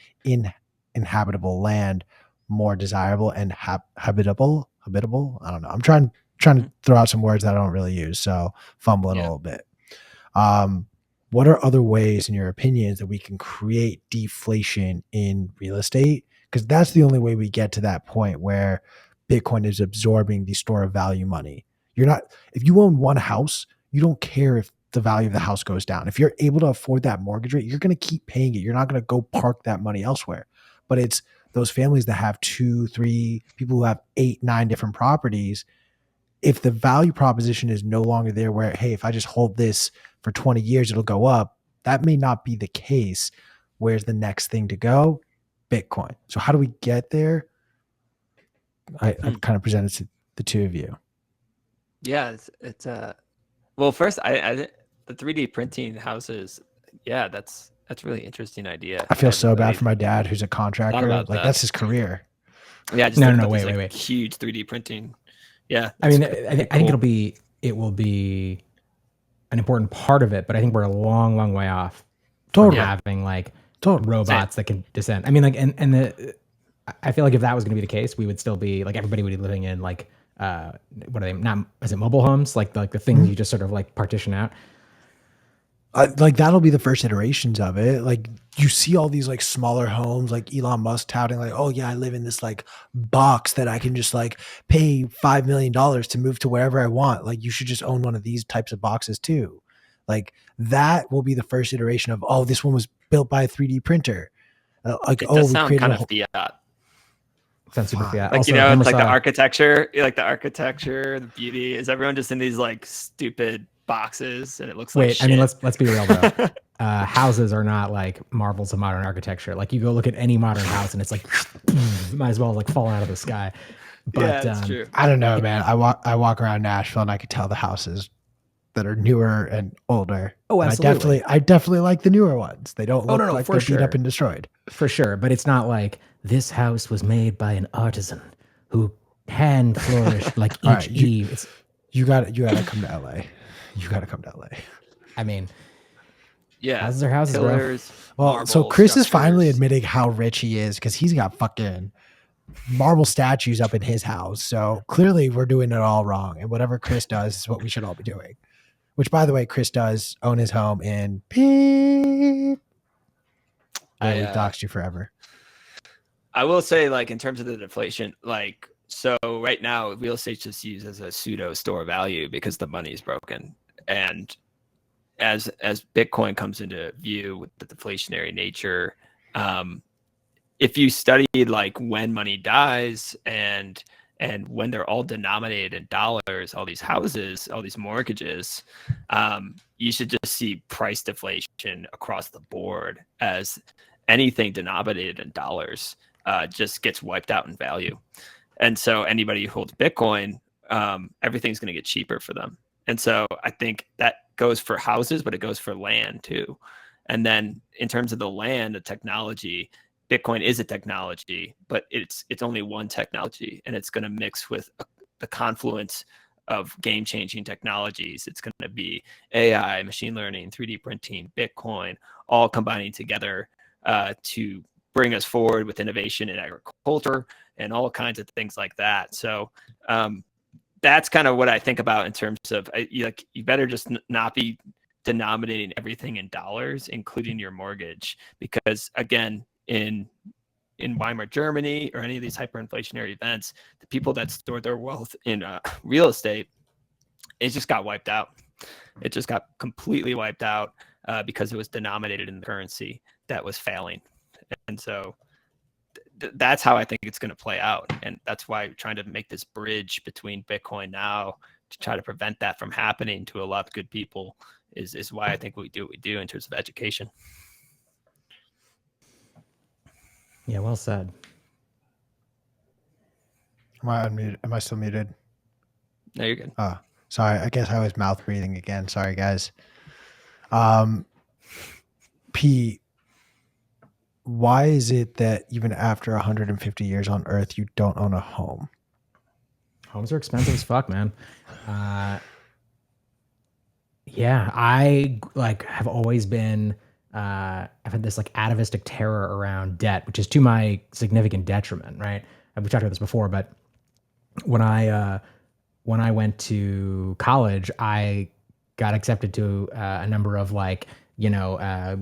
inhabitable land more desirable and habitable. I don't know. I'm trying to throw out some words that I don't really use, so fumble it a little bit. What are other ways, in your opinions, that we can create deflation in real estate? Because that's the only way we get to that point where Bitcoin is absorbing the store of value money. You're not, if you own one house, you don't care if the value of the house goes down. If you're able to afford that mortgage rate, you're going to keep paying it. You're not going to go park that money elsewhere. But it's those families that have 2, 3 people who have 8, 9 different properties. If the value proposition is no longer there where, hey, if I just hold this for 20 years, it'll go up, that may not be the case. Where's the next thing to go? Bitcoin. So how do we get there? I've kind of presented to the two of you. Yeah, it's well, first I the 3D printing houses, yeah, that's really interesting idea. I feel so bad really for my dad who's a thought contractor. about Like that. that's his career. Yeah, just No, think no, about wait, these like wait. huge 3D printing. Yeah, I mean, that's I think cool. it will be an important part of it, but I think we're a long, long way off from Totally. having like Totally. robots that can descend. I mean, like, and the I feel like if that was going to be the case, we would still be like everybody would be living in like what are they? Not is it mobile homes? Like the things you just sort of like partition out. Like that'll be the first iterations of it. Like you see all these like smaller homes, like Elon Musk touting, like, oh yeah, I live in this like box that I can just like pay $5 million to move to wherever I want. Like you should just own one of these types of boxes too. Like that will be the first iteration of, oh, this one was built by a 3D printer. Like, It oh, does we sound created kind a of whole fiat. Sounds super fine. fiat. Like, Also, remember like the saw architecture, the beauty. Is everyone just in these like stupid boxes and it looks like wait. shit? I mean, let's be real though. Houses are not like marvels of modern architecture. Like you go look at any modern house and it's like might as well like fall out of the sky. Yeah, But that's true. I don't know, man. I walk around Nashville and I could tell the houses that are newer and older. oh, And absolutely. I definitely like the newer ones. They don't Oh look no, like for they're beat up sure. and destroyed. For sure, but it's not like this house was made by an artisan who hand flourished like All each right, eve. It's, you got to come to LA. You got to come to LA. I mean, Yeah, houses are houses, bro. pillars, Well, so marble Chris is finally structures. admitting how rich he is because he's got fucking marble statues up in his house. So clearly we're doing it all wrong. And whatever Chris does is what we should all be doing. Which, by the way, Chris does own his home in Beep. Where we've doxed you forever. I will say, like, in terms of the deflation, like, so right now, real estate's just used as a pseudo store of value because the money is broken. And as Bitcoin comes into view with the deflationary nature, if you studied like when money dies and when they're all denominated in dollars, all these houses, all these mortgages, you should just see price deflation across the board as anything denominated in dollars just gets wiped out in value. And so anybody who holds Bitcoin, everything's going to get cheaper for them. And so I think that goes for houses, but it goes for land too. And then in terms of the land, the technology, Bitcoin is a technology, but it's only one technology, and it's going to mix with the confluence of game-changing technologies. It's going to be AI, machine learning, 3D printing, Bitcoin, all combining together to bring us forward with innovation in agriculture and all kinds of things like that. So that's kind of what I think about in terms of you better just not be denominating everything in dollars, including your mortgage, because again, in Weimar Germany or any of these hyperinflationary events, the people that stored their wealth in real estate, it just got wiped out. It just got completely wiped out because it was denominated in the currency that was failing. And so that's how I think it's going to play out. And that's why trying to make this bridge between Bitcoin now to try to prevent that from happening to a lot of good people is why I think we do what we do in terms of education. Yeah, well said. Am I unmuted? Am I still muted? No, you're good. Oh, sorry. I guess I was mouth breathing again. Sorry, guys. P, why is it that even after 150 years on Earth, you don't own a home? Homes are expensive as fuck, man. Yeah, I have always been. I've had this atavistic terror around debt, which is to my significant detriment. Right, we've talked about this before, but when I went to college, I got accepted to a number of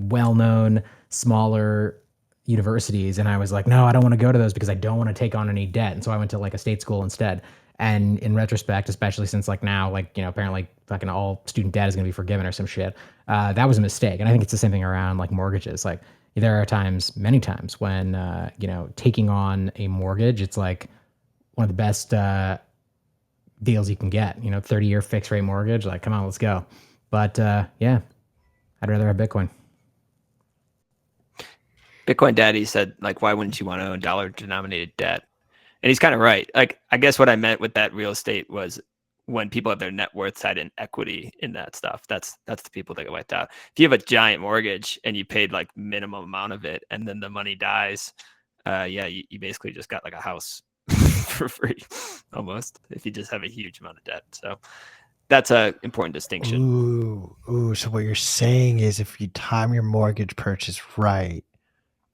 well-known smaller universities, and I was like, no, I don't want to go to those because I don't want to take on any debt. And so I went to a state school instead. And in retrospect, especially since now, apparently fucking all student debt is going to be forgiven or some shit, that was a mistake. And I think it's the same thing around mortgages. There are many times when taking on a mortgage, it's one of the best deals you can get. 30-year fixed rate mortgage. Come on, let's go. But yeah, I'd rather have Bitcoin. Bitcoin Daddy said, why wouldn't you want to own dollar denominated debt? And he's kind of right. I guess what I meant with that real estate was when people have their net worth side in equity in that stuff, that's the people that get wiped out. If you have a giant mortgage and you paid minimum amount of it and then the money dies, you basically just got a house for free almost, if you just have a huge amount of debt. So that's a important distinction. Ooh. So what you're saying is if you time your mortgage purchase right,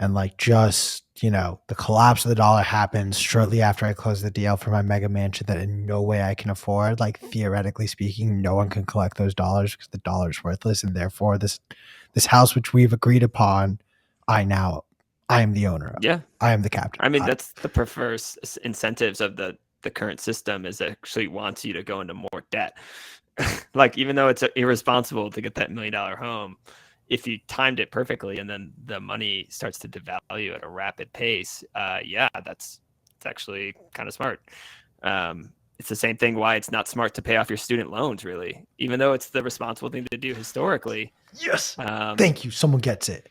and just, the collapse of the dollar happens shortly after I close the deal for my mega mansion that in no way I can afford, theoretically speaking, no one can collect those dollars because the dollar is worthless. And therefore this house, which we've agreed upon, I am the owner of. Yeah. I am the captain. I mean, that's the perverse incentives of the current system is actually wants you to go into more debt. Even though it's irresponsible to get that $1 million home, if you timed it perfectly and then the money starts to devalue at a rapid pace, it's actually kind of smart. It's the same thing why it's not smart to pay off your student loans, really, even though it's the responsible thing to do historically. Yes. Thank you. Someone gets it.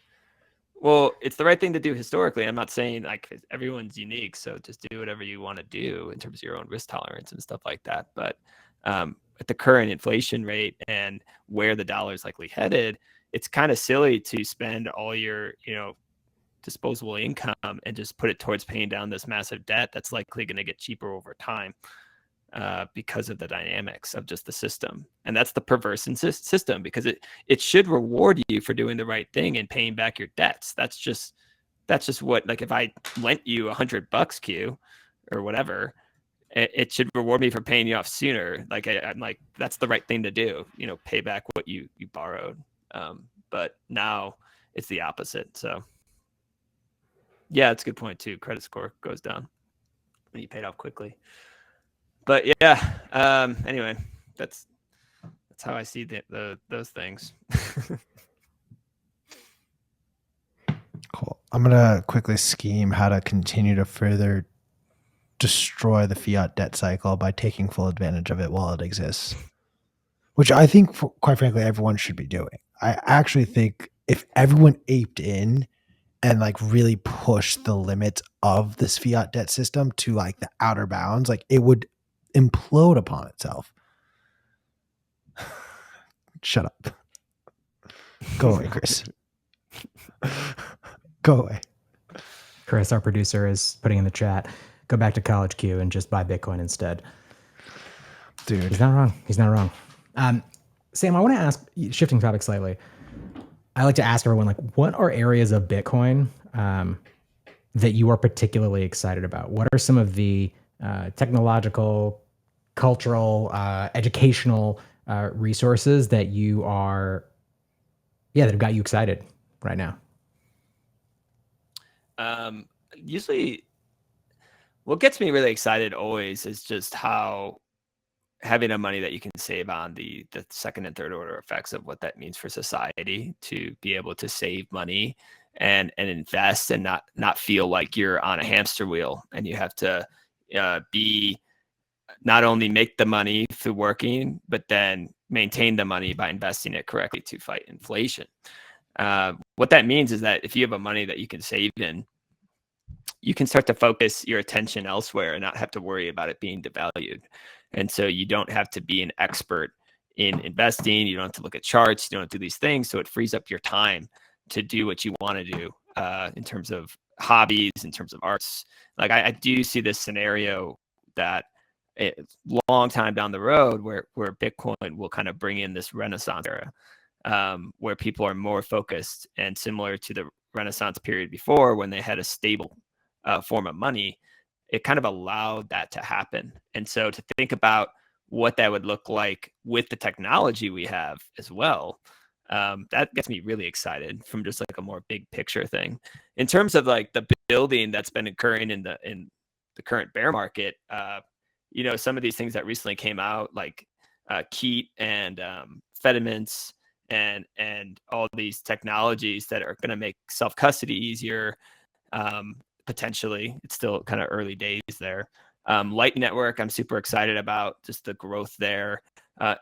Well, it's the right thing to do historically. I'm not saying everyone's unique, so just do whatever you want to do in terms of your own risk tolerance and stuff like that. But at the current inflation rate and where the dollar is likely headed, it's kind of silly to spend all your, disposable income and just put it towards paying down this massive debt that's likely going to get cheaper over time because of the dynamics of just the system. And that's the perverse system, because it should reward you for doing the right thing and paying back your debts. That's just what, if I lent you $100, Q, or whatever, it should reward me for paying you off sooner. I'm that's the right thing to do, pay back what you borrowed. But now it's the opposite. So yeah, it's a good point too. Credit score goes down when you pay it off quickly. But yeah, anyway, that's how I see those things. Cool. I'm gonna quickly scheme how to continue to further destroy the fiat debt cycle by taking full advantage of it while it exists, which I think, quite frankly, everyone should be doing. I actually think if everyone aped in and really pushed the limits of this fiat debt system to the outer bounds, it would implode upon itself. Shut up. Go away, Chris. Go away. Chris, our producer, is putting in the chat, go back to college, Q, and just buy Bitcoin instead. dude. He's not wrong. He's not wrong. Sam, I want to ask, shifting topic slightly, I like to ask everyone, like, what are areas of Bitcoin that you are particularly excited about? What are some of the technological, cultural, educational resources that you are, that have got you excited right now? Usually what gets me really excited always is just how having a money that you can save on the second and third order effects of what that means for society, to be able to save money and invest and not feel like you're on a hamster wheel and you have to be not only make the money through working, but then maintain the money by investing it correctly to fight inflation. What that means is that if you have a money that you can save in, you can start to focus your attention elsewhere and not have to worry about it being devalued. And so you don't have to be an expert in investing. You don't have to look at charts. You don't have to do these things. So it frees up your time to do what you want to do in terms of hobbies, in terms of arts. Like I do see this scenario that it's long time down the road where Bitcoin will kind of bring in this Renaissance era, where people are more focused, and similar to the Renaissance period before when they had a stable form of money, it kind of allowed that to happen. And so to think about what that would look like with the technology we have as well, that gets me really excited from just like a more big picture thing. In terms of like the building that's been occurring in the current bear market, some of these things that recently came out, like Keat and Fediments and all these technologies that are going to make self-custody easier. Potentially, it's still kind of early days there. Light Network, I'm super excited about just the growth there.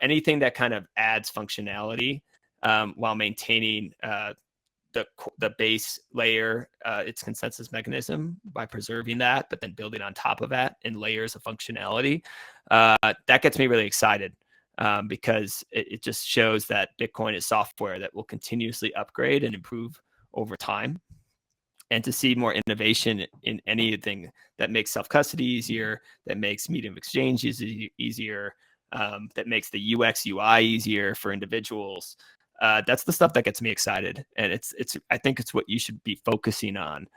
Anything that kind of adds functionality while maintaining the base layer, its consensus mechanism, by preserving that, but then building on top of that in layers of functionality. That gets me really excited because it just shows that Bitcoin is software that will continuously upgrade and improve over time. And to see more innovation in anything that makes self-custody easier, that makes medium of exchange easier, that makes the UX UI easier for individuals. That's the stuff that gets me excited. And I think it's what you should be focusing on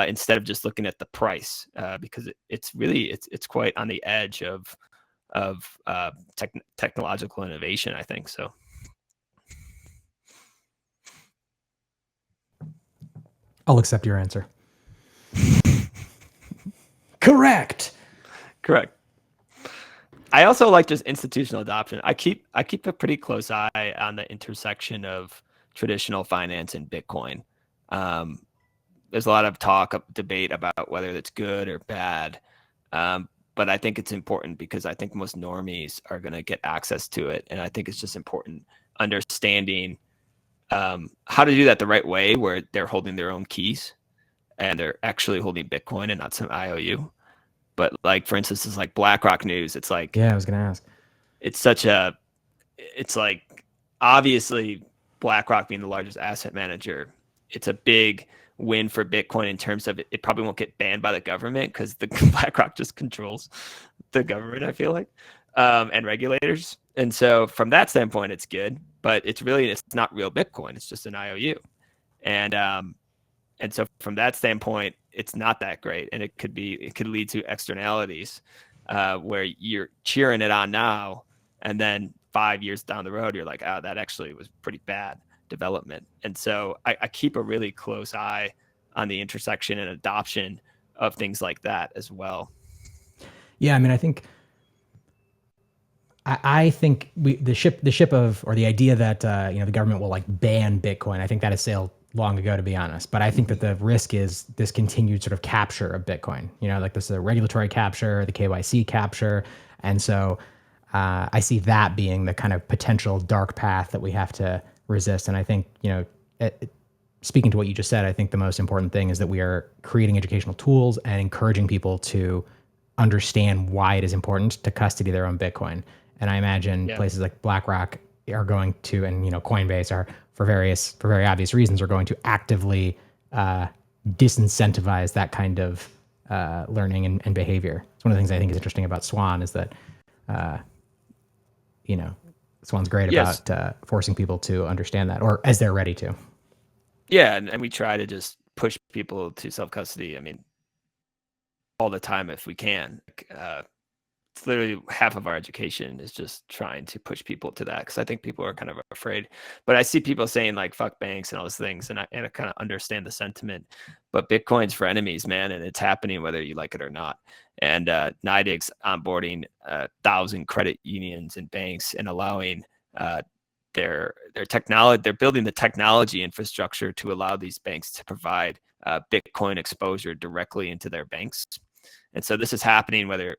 instead of just looking at the price, because it's quite on the edge of technological innovation, I think. So. I'll accept your answer. Correct. I also like just institutional adoption. I keep a pretty close eye on the intersection of traditional finance and Bitcoin. There's a lot of debate about whether it's good or bad. But I think it's important because I think most normies are going to get access to it. And I think it's just important understanding how to do that the right way, where they're holding their own keys and they're actually holding Bitcoin and not some IOU. But like, for instance, it's like BlackRock news. It's like, I was going to ask. It's like, obviously BlackRock being the largest asset manager, it's a big win for Bitcoin in terms of it probably won't get banned by the government because the BlackRock just controls the government, I feel like, and regulators. And so from that standpoint, it's good, but it's not real Bitcoin. It's just an IOU. And so from that standpoint, it's not that great. And it could lead to externalities where you're cheering it on now, and then 5 years down the road, you're like, oh, that actually was pretty bad development. And so I keep a really close eye on the intersection and adoption of things like that as well. Yeah, I mean, I think the ship of, or the idea that the government will like ban Bitcoin, I think that has sailed long ago, to be honest. But I think that the risk is this continued sort of capture of Bitcoin. Like this regulatory capture, the KYC capture, and so I see that being the kind of potential dark path that we have to resist. And I think speaking to what you just said, I think the most important thing is that we are creating educational tools and encouraging people to understand why it is important to custody their own Bitcoin. And I imagine places like BlackRock are going to, and Coinbase are, for very obvious reasons, are going to actively disincentivize that kind of learning and behavior. It's one of the things I think is interesting about Swan is that this one's great Yes. about forcing people to understand that, or as they're ready to. Yeah, and we try to just push people to self-custody, I mean, all the time if we can. It's literally half of our education is just trying to push people to that, because I think people are kind of afraid. But I see people saying like "fuck banks" and all those things, and I kind of understand the sentiment. But Bitcoin's for enemies, man, and it's happening whether you like it or not. And NYDIG's onboarding 1,000 credit unions and banks and allowing their technology. They're building the technology infrastructure to allow these banks to provide Bitcoin exposure directly into their banks. And so this is happening whether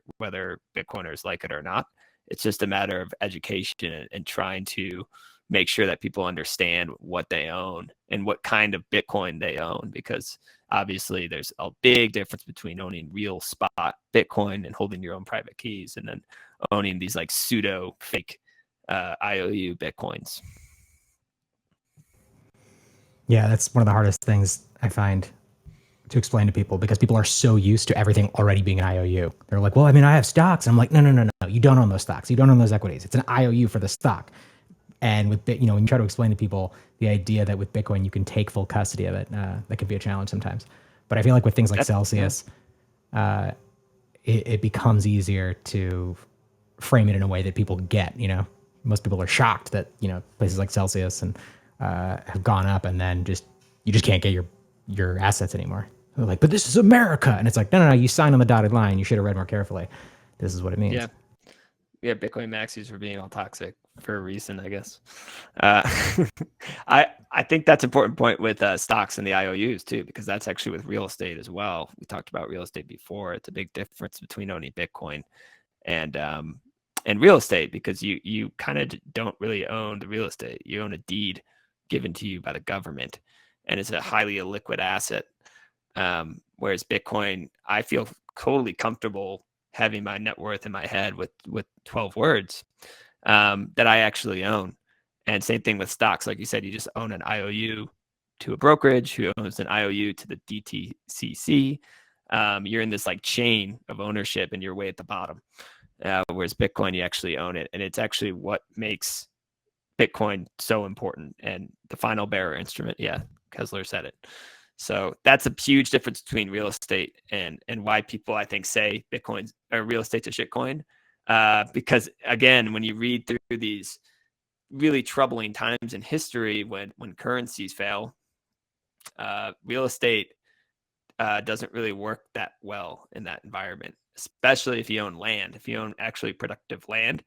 Bitcoiners like it or not. It's just a matter of education and trying to make sure that people understand what they own and what kind of Bitcoin they own, because obviously there's a big difference between owning real spot Bitcoin and holding your own private keys, and then owning these like pseudo fake IOU Bitcoins. Yeah, that's one of the hardest things I find to explain to people, because people are so used to everything already being an IOU. They're like, well, I mean, I have stocks. I'm like, no. You don't own those stocks. You don't own those equities. It's an IOU for the stock. And with, when you try to explain to people the idea that with Bitcoin, you can take full custody of it, that can be a challenge sometimes. But I feel like with things like Celsius, it becomes easier to frame it in a way that people get. Most people are shocked that, places like Celsius and have gone up, and then you just can't get your assets anymore. They're like, but this is America. And it's like, no, you signed on the dotted line. You should have read more carefully. This is what it means. Yeah, Bitcoin maxis for being all toxic for a reason, I guess. I think that's an important point with stocks and the IOUs too, because that's actually with real estate as well. We talked about real estate before. It's a big difference between owning Bitcoin and real estate, because you kind of don't really own the real estate. You own a deed given to you by the government, and it's a highly illiquid asset. Whereas Bitcoin, I feel totally comfortable having my net worth in my head with 12 words that I actually own. And same thing with stocks. Like you said, you just own an IOU to a brokerage who owns an IOU to the DTCC. You're in this like chain of ownership, and you're way at the bottom. Whereas Bitcoin, you actually own it. And it's actually what makes Bitcoin so important. And the final bearer instrument, yeah, Kessler said it. So that's a huge difference between real estate and why people, I think, say Bitcoin's or real estate's a shitcoin. Because again, when you read through these really troubling times in history, when currencies fail, real estate doesn't really work that well in that environment, especially if you own land. If you own actually productive land,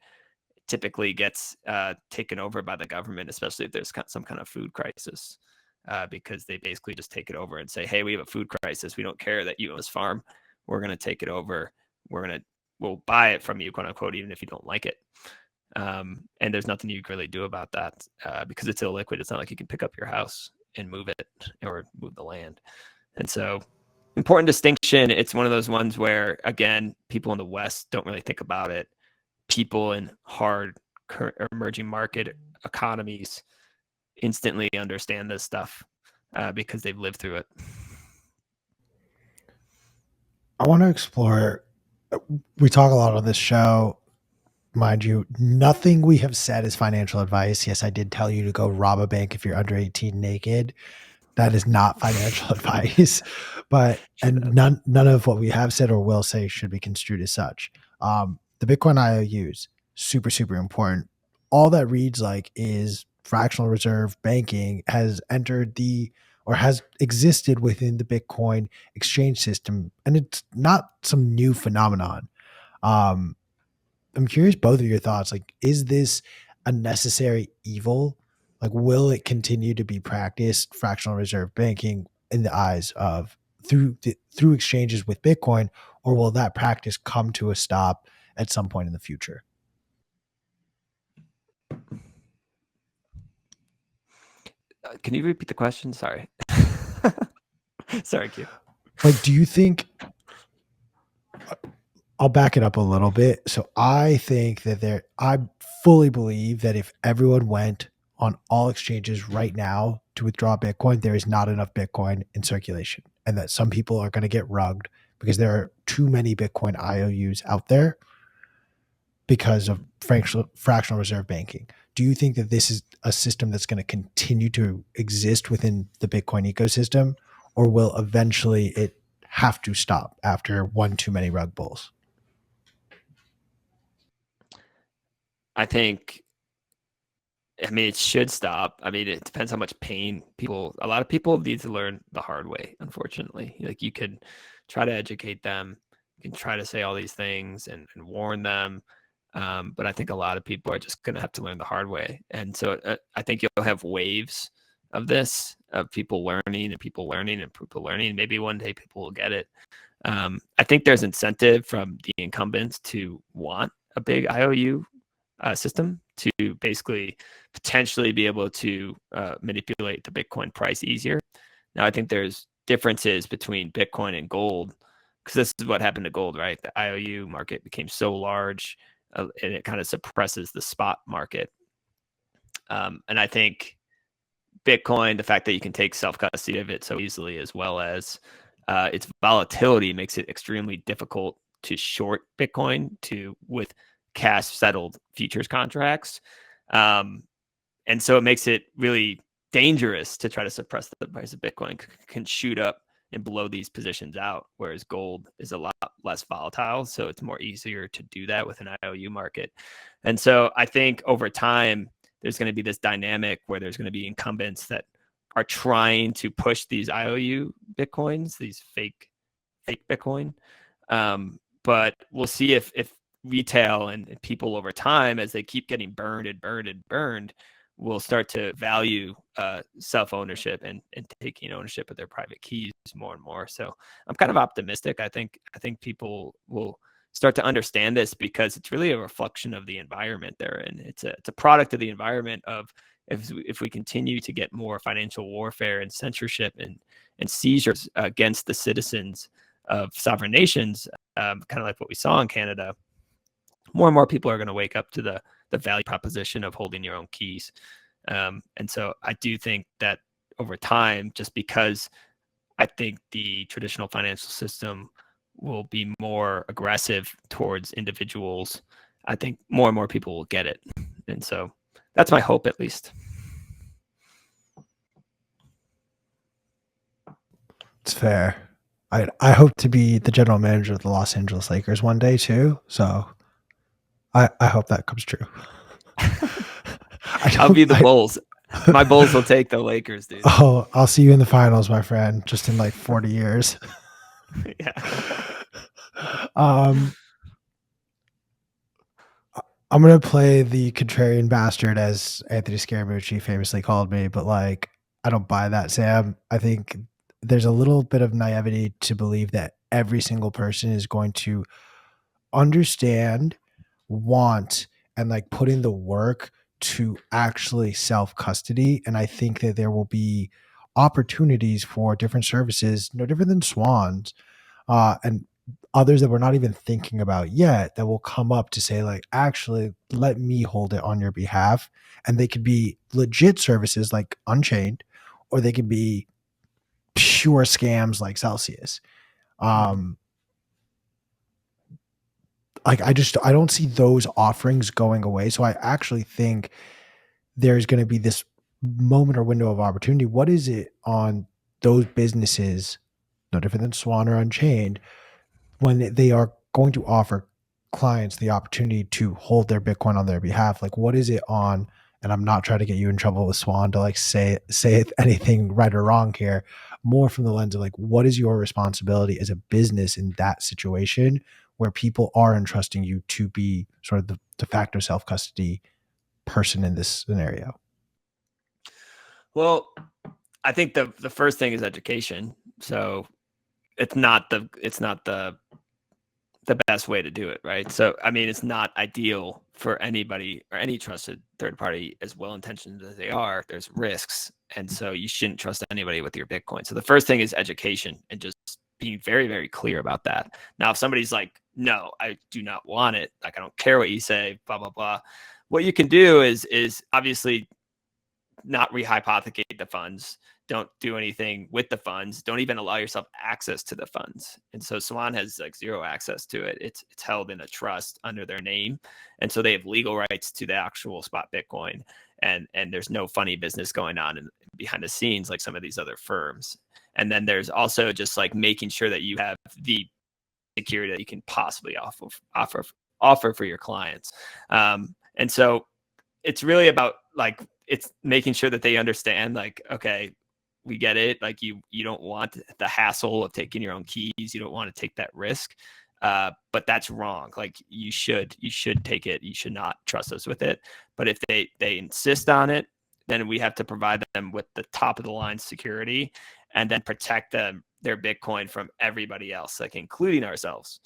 it typically gets taken over by the government, especially if there's some kind of food crisis. Because they basically just take it over and say, hey, we have a food crisis. We don't care that you own this farm. We're going to take it over. We'll buy it from you, quote unquote, even if you don't like it. And there's nothing you can really do about that because it's illiquid. It's not like you can pick up your house and move it or move the land. And so, important distinction. It's one of those ones where, again, people in the West don't really think about it. People in hard emerging market economies instantly understand this stuff because they've lived through it. I want to explore. We talk a lot on this show. Mind you, nothing we have said is financial advice. Yes, I did tell you to go rob a bank if you're under 18 naked. That is not financial advice, but and none of what we have said or will say should be construed as such. The Bitcoin IOUs, super important. All that reads like is fractional reserve banking has entered has existed within the Bitcoin exchange system, and it's not some new phenomenon. I'm curious both of your thoughts. Like, is this a necessary evil? Like, will it continue to be practiced, fractional reserve banking, in the eyes of through exchanges with Bitcoin, or will that practice come to a stop at some point in the future? Can you repeat the question? Sorry. Sorry, Q. Like, do you think? I'll back it up a little bit. So I think that I fully believe that if everyone went on all exchanges right now to withdraw Bitcoin, there is not enough Bitcoin in circulation, and that some people are going to get rugged because there are too many Bitcoin IOUs out there. because of fractional reserve banking. Do you think that this is a system that's going to continue to exist within the Bitcoin ecosystem, or will eventually it have to stop after one too many rug pulls? I think, I mean, it should stop. I mean, it depends how much pain a lot of people need to learn the hard way, unfortunately. Like, you could try to educate them, you can try to say all these things and warn them. But I think a lot of people are just going to have to learn the hard way. And so I think you'll have waves of this, of people learning and people learning and people learning. Maybe one day people will get it. I think there's incentive from the incumbents to want a big IOU system to basically potentially be able to manipulate the Bitcoin price easier. Now, I think there's differences between Bitcoin and gold, because this is what happened to gold, right? The IOU market became so large, and it kind of suppresses the spot market. And I think Bitcoin, the fact that you can take self-custody of it so easily, as well as its volatility, makes it extremely difficult to short Bitcoin with cash settled futures contracts. And so it makes it really dangerous to try to suppress the price of Bitcoin. Can shoot up and blow these positions out, whereas gold is a lot less volatile. So it's more easier to do that with an IOU market. And so I think over time, there's going to be this dynamic where there's going to be incumbents that are trying to push these IOU Bitcoins, these fake Bitcoin. But we'll see if retail and people over time, as they keep getting burned and burned and burned, will start to value self-ownership and taking ownership of their private keys more and more. So I'm kind of optimistic. I think people will start to understand this, because it's really a reflection of the environment they're in. It's a product of the environment of, if we continue to get more financial warfare and censorship and seizures against the citizens of sovereign nations, kind of like what we saw in Canada, more and more people are going to wake up to the value proposition of holding your own keys. And so I do think that over time, just because I think the traditional financial system will be more aggressive towards individuals, I think more and more people will get it. And so that's my hope, at least. It's fair. I hope to be the general manager of the Los Angeles Lakers one day too. So I hope that comes true. I'll be the Bulls. My Bulls will take the Lakers, dude. Oh, I'll see you in the finals, my friend, just in like 40 years. Yeah. I'm going to play the contrarian bastard, as Anthony Scaramucci famously called me, but like, I don't buy that, Sam. I think there's a little bit of naivety to believe that every single person is going to understand, want, and like put in the work to actually self-custody. And I think that there will be opportunities for different services, no different than Swans, and others that we're not even thinking about yet, that will come up to say, like, actually, let me hold it on your behalf. And they could be legit services like Unchained, or they could be pure scams like Celsius. Like, I don't see those offerings going away. So I actually think there's going to be this moment or window of opportunity. What is it on those businesses, no different than Swan or Unchained, when they are going to offer clients the opportunity to hold their Bitcoin on their behalf? Like, what is it on? And I'm not trying to get you in trouble with Swan to like say anything right or wrong here, more from the lens of like, what is your responsibility as a business in that situation where people are entrusting you to be sort of the de facto self-custody person in this scenario? Well, I think the first thing is education. So it's not the best way to do it, right? So I mean, it's not ideal for anybody or any trusted third party, as well intentioned as they are. There's risks, and so you shouldn't trust anybody with your Bitcoin. So the first thing is education, and just being very, very clear about that. Now, if somebody's like, no, I do not want it, like, I don't care what you say, blah blah blah, what you can do is obviously not rehypothecate the funds, don't do anything with the funds, don't even allow yourself access to the funds. And so Swan has like zero access to it. It's held in a trust under their name. And so they have legal rights to the actual spot Bitcoin. And there's no funny business going on behind the scenes like some of these other firms. And then there's also just like making sure that you have the security that you can possibly offer for your clients. And so it's really about like, it's making sure that they understand like, okay, we get it. Like you don't want the hassle of taking your own keys. You don't want to take that risk. But that's wrong. Like you should take it. You should not trust us with it. But if they insist on it, then we have to provide them with the top of the line security and then protect their Bitcoin from everybody else, like including ourselves.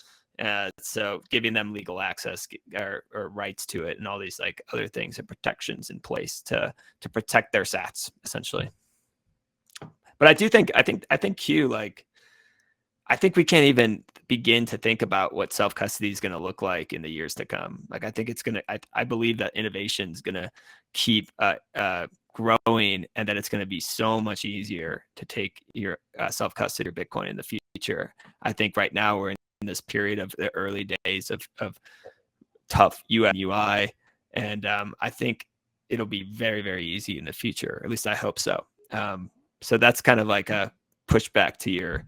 So giving them legal access or rights to it and all these like other things and protections in place to protect their sats essentially. But I think Q, like, I think we can't even begin to think about what self-custody is going to look like in the years to come. Like, I think it's going to, I believe that innovation is going to keep growing and that it's going to be so much easier to take your self-custody or Bitcoin in the future. I think right now we're in this period of the early days of tough UI. And I think it'll be very, very easy in the future. At least I hope so. So that's kind of like a pushback to your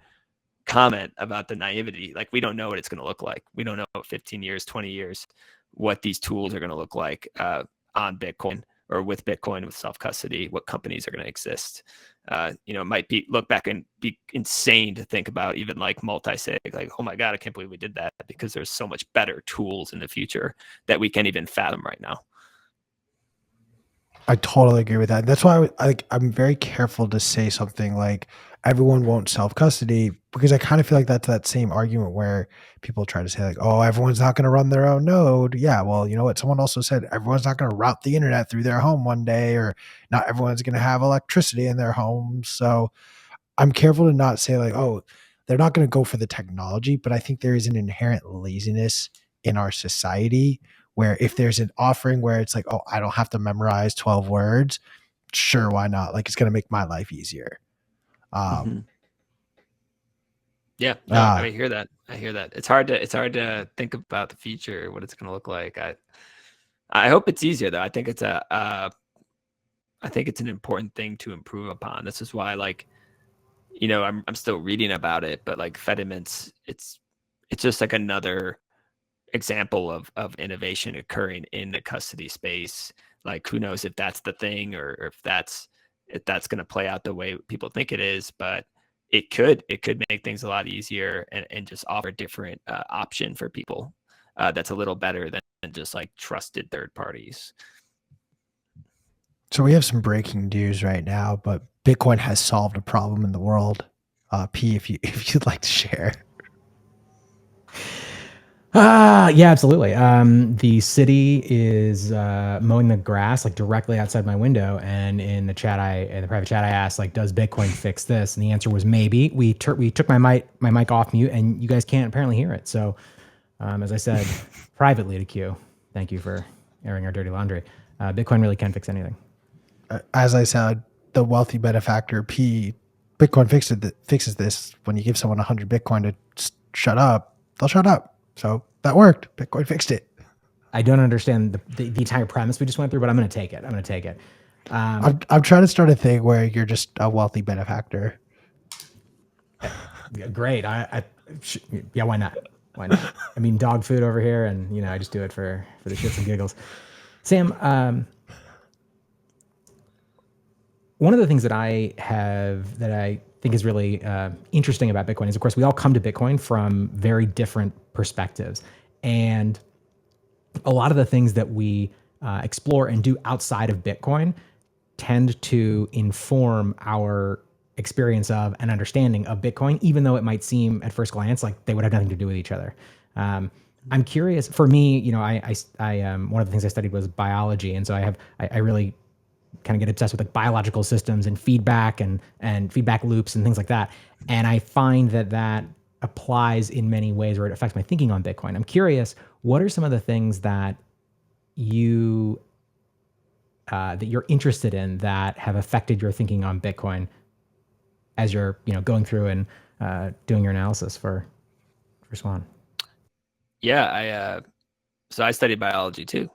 comment about the naivety. Like we don't know what it's going to look like. We don't know 15 years, 20 years, what these tools are going to look like on Bitcoin or with Bitcoin, with self-custody, what companies are going to exist. It might be look back and be insane to think about even like multi-sig, like, oh my God, I can't believe we did that because there's so much better tools in the future that we can't even fathom right now. I totally agree with that. That's why I'm very careful to say something like everyone won't self-custody, because I kind of feel like that's that same argument where people try to say like, oh, everyone's not going to run their own node. Yeah, well, you know what? Someone also said everyone's not going to route the internet through their home one day, or not everyone's going to have electricity in their homes. So I'm careful to not say like, oh, they're not going to go for the technology, but I think there is an inherent laziness in our society where if there's an offering where it's like, oh, I don't have to memorize 12 words, sure, why not? Like it's going to make my life easier. Yeah, no, I hear that. I hear that. It's hard to think about the future, what it's going to look like. I hope it's easier though. I think it's an important thing to improve upon. This is why, like, I'm still reading about it, but like Fediment's, it's just like another example of innovation occurring in the custody space. Like, who knows if that's the thing or if that's going to play out the way people think it is, but it could make things a lot easier and just offer a different option for people that's a little better than just like trusted third parties. So we have some breaking news right now, but Bitcoin has solved a problem in the world. P, if you'd like to share. Yeah, absolutely. The city is mowing the grass like directly outside my window, and in the private chat, I asked like, "Does Bitcoin fix this?" And the answer was maybe. We took my mic off mute, and you guys can't apparently hear it. So, as I said privately to Q, thank you for airing our dirty laundry. Bitcoin really can fix anything. As I said, the wealthy benefactor P, Bitcoin fixes this. When you give someone 100 Bitcoin to shut up, they'll shut up. So that worked. Bitcoin fixed it. I don't understand the entire premise we just went through, but I'm going to take it. I'm trying to start a thing where you're just a wealthy benefactor. Great. Yeah, why not? Why not? I mean, dog food over here, and I just do it for the shits and giggles. Sam, one of the things that I think is really interesting about Bitcoin is, of course, we all come to Bitcoin from very different perspectives. And a lot of the things that we explore and do outside of Bitcoin tend to inform our experience of and understanding of Bitcoin, even though it might seem at first glance like they would have nothing to do with each other. I'm curious. For me, I one of the things I studied was biology, and so I really kind of get obsessed with like biological systems and feedback and feedback loops and things like that. And I find that applies in many ways where it affects my thinking on Bitcoin. I'm curious, what are some of the things that you're interested in that have affected your thinking on Bitcoin as you're, going through and doing your analysis for Swan? Yeah, so I studied biology too.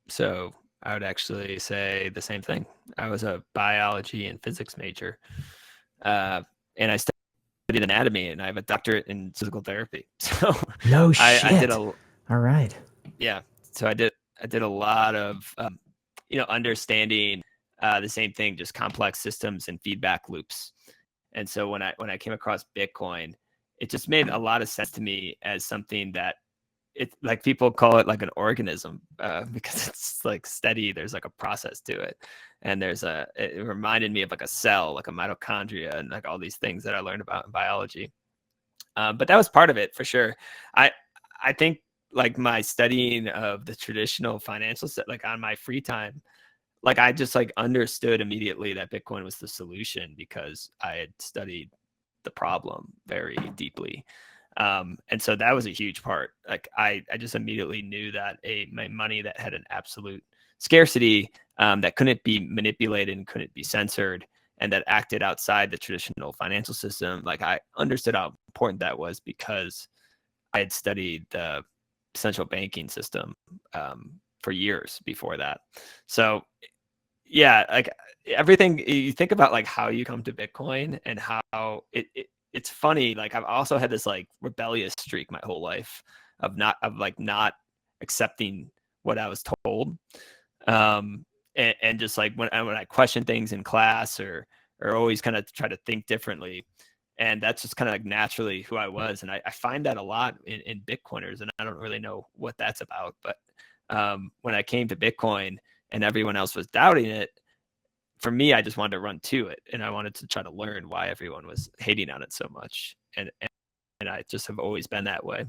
So I would actually say the same thing. I was a biology and physics major, and I studied anatomy, and I have a doctorate in physical therapy. So No I did shit. All right. yeah. So I did a lot of understanding the same thing, just complex systems and feedback loops. And so when I came across Bitcoin, it just made a lot of sense to me as something that it's like people call it like an organism because it's like steady. There's like a process to it, and it reminded me of like a cell, like a mitochondria, and like all these things that I learned about in biology. But that was part of it for sure. I think like my studying of the traditional financial set, like on my free time, like I just like understood immediately that Bitcoin was the solution because I had studied the problem very deeply. And so that was a huge part. Like I just immediately knew that my money that had an absolute scarcity, that couldn't be manipulated and couldn't be censored, and that acted outside the traditional financial system. Like I understood how important that was because I had studied the central banking system for years before that. So yeah, like everything you think about, like how you come to Bitcoin and how it's funny. Like I've also had this like rebellious streak my whole life of not accepting what I was told. And just like when I question things in class or always kind of try to think differently. And that's just kind of like naturally who I was. And I find that a lot in Bitcoiners, and I don't really know what that's about. But when I came to Bitcoin and everyone else was doubting it, for me, I just wanted to run to it, and I wanted to try to learn why everyone was hating on it so much. And I just have always been that way.